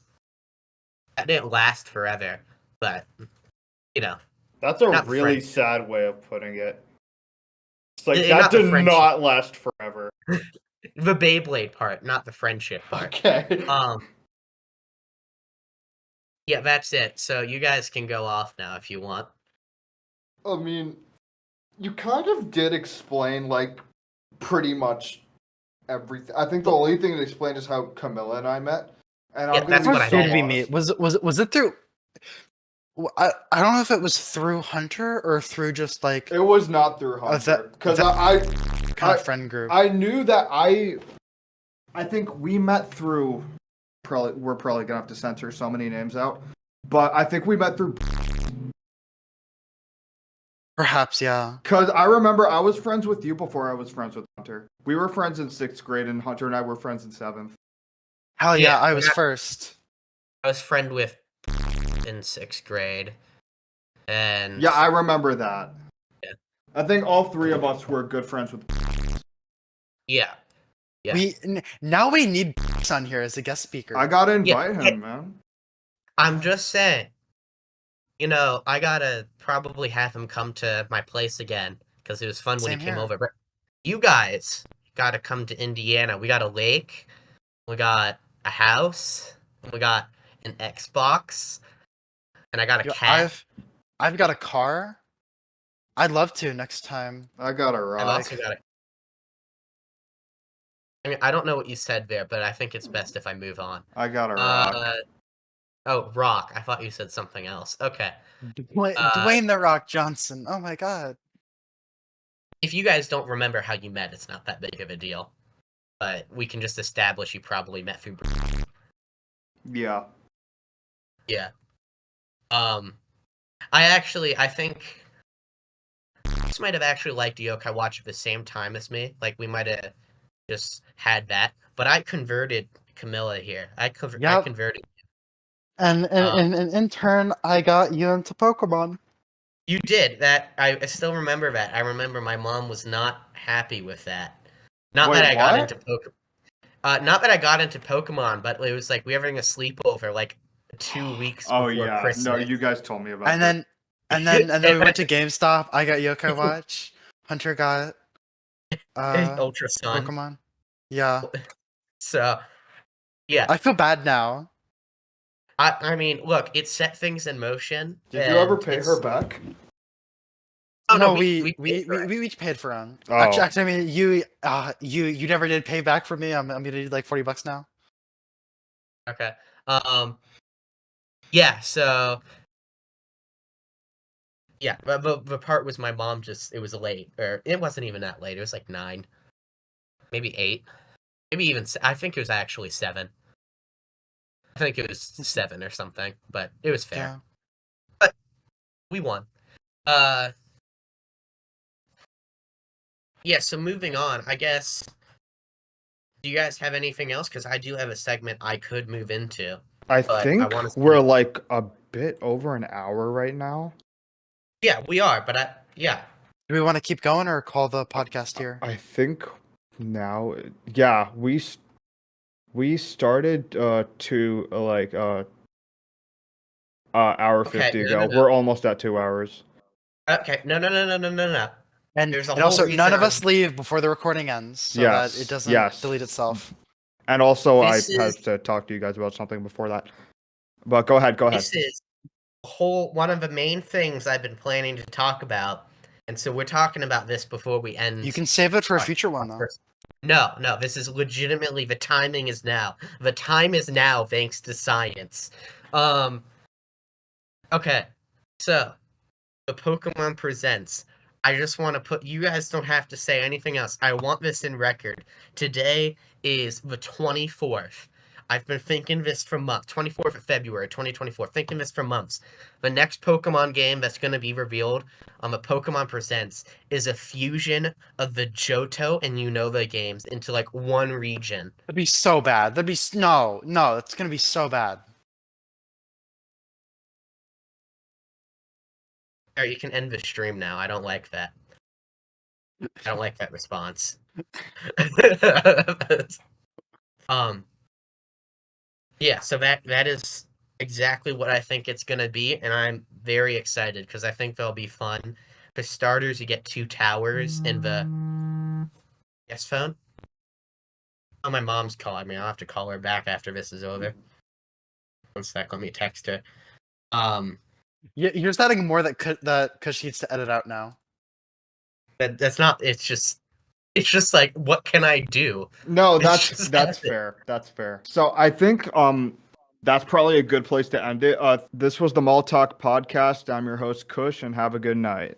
that didn't last forever, but you know, That's a Not the really friend. sad way of putting it. It's like Yeah, that not the did friendship. not last forever. the Beyblade part, not the friendship part. Okay. Yeah, that's it. So you guys can go off now if you want. I mean, you kind of did explain like pretty much everything. I think the only thing to explain is how Camilla and I met. And Yeah, I'm gonna that's be what I so meant. Did we honest. meet? Was it through? I don't know if it was through Hunter or through just like It was not through Hunter because I kind of friend group. I knew that I think we met through. We're probably gonna have to censor so many names out, but I think we met through. Perhaps, yeah. Because I remember I was friends with you before I was friends with Hunter. We were friends in 6th grade, and Hunter and I were friends in 7th. Hell yeah, Yeah, I was yeah. first. I was friend with in 6th grade, and Yeah, I remember that. Yeah. I think all three of us were good friends with. yeah. Now we need on here as a guest speaker. I gotta invite Yeah. him, man. I'm just saying, I gotta probably have him come to my place again because it was fun when Same he came here. over. But you guys gotta come to Indiana. We got a lake, we got a house, we got an Xbox, and I got a Yo, cat. I've got a car. I'd love to next time. I got a I've rock. also got a. I mean, I don't know what you said there, but I think it's best if I move on. I got a rock. Oh, rock. I thought you said something else. Okay. Dwayne the Rock Johnson. Oh my god. If you guys don't remember how you met, it's not that big of a deal. But we can just establish you probably met through. Yeah. Yeah. I think this might have actually liked Yokai Watch at the same time as me. Like we might have just had that. But I converted Camilla here. I converted. And in turn, I got you into Pokemon. You did that. I still remember that. I remember my mom was not happy with that. Not Wait, that I got what? into Pokemon. Not that I got into Pokemon, but it was like we were having a sleepover like 2 weeks before Christmas. No, you guys told me about And that. then we went to GameStop. I got Yokai Watch. Hunter got Ultra Sun. Pokemon. Yeah. So, yeah. I feel bad now. I mean, look, it set things in motion. Did you ever pay her back? Oh No, no, we paid for it. each paid for one. Oh. Actually, I mean, you never did pay back for me. I'm gonna need like $40 now. Okay. Yeah. So. Yeah, the part was my mom it was late, or it wasn't even that late. It was like 9, maybe 8, maybe even. I think it was actually 7. I think it was 7 or something, but it was fair. Yeah. But we won. Yeah. So moving on, I guess. Do you guys have anything else? Because I do have a segment I could move into. I but think wanna see- we're like a bit over an hour right now. Yeah, we are, but yeah. Do we want to keep going or call the podcast here? I think now, yeah, we started to like hour Okay, 50 no, ago. no. We're almost at 2 hours. Okay, no. And, There's a and whole also, reason none of I us leave before the recording ends, so that it Yes, doesn't yes. delete itself. And also, I This had is- to talk to you guys about something before that. But go ahead. This is one of the main things I've been planning to talk about, and so we're talking about this before we end. You can save it for a our- future our one, though. first- No, this is legitimately the timing is now. The time is now, thanks to science. Okay, so the Pokemon Presents. I just want to put. You guys don't have to say anything else. I want this in record. Today is the 24th. I've been thinking this for months. 24th of February, 2024. Thinking this for months. The next Pokemon game that's going to be revealed on the Pokemon Presents is a fusion of the Johto and Unova games into like one region. That'd be so bad. No, it's gonna be so bad. All right, you can end the stream now. I don't like that. I don't like that response. Yeah, so that is exactly what I think it's gonna be, and I'm very excited because I think they'll be fun. For starters, you get 2 towers in the yes phone. Oh, my mom's calling me. I'll have to call her back after this is over. One sec, let me text her. You're just adding more that Kush needs to edit out now. That's not. It's just like, what can I do? No, It's that's just that's happened. fair. That's fair. So I think that's probably a good place to end it. This was the MallTalk podcast. I'm your host Kush, and have a good night.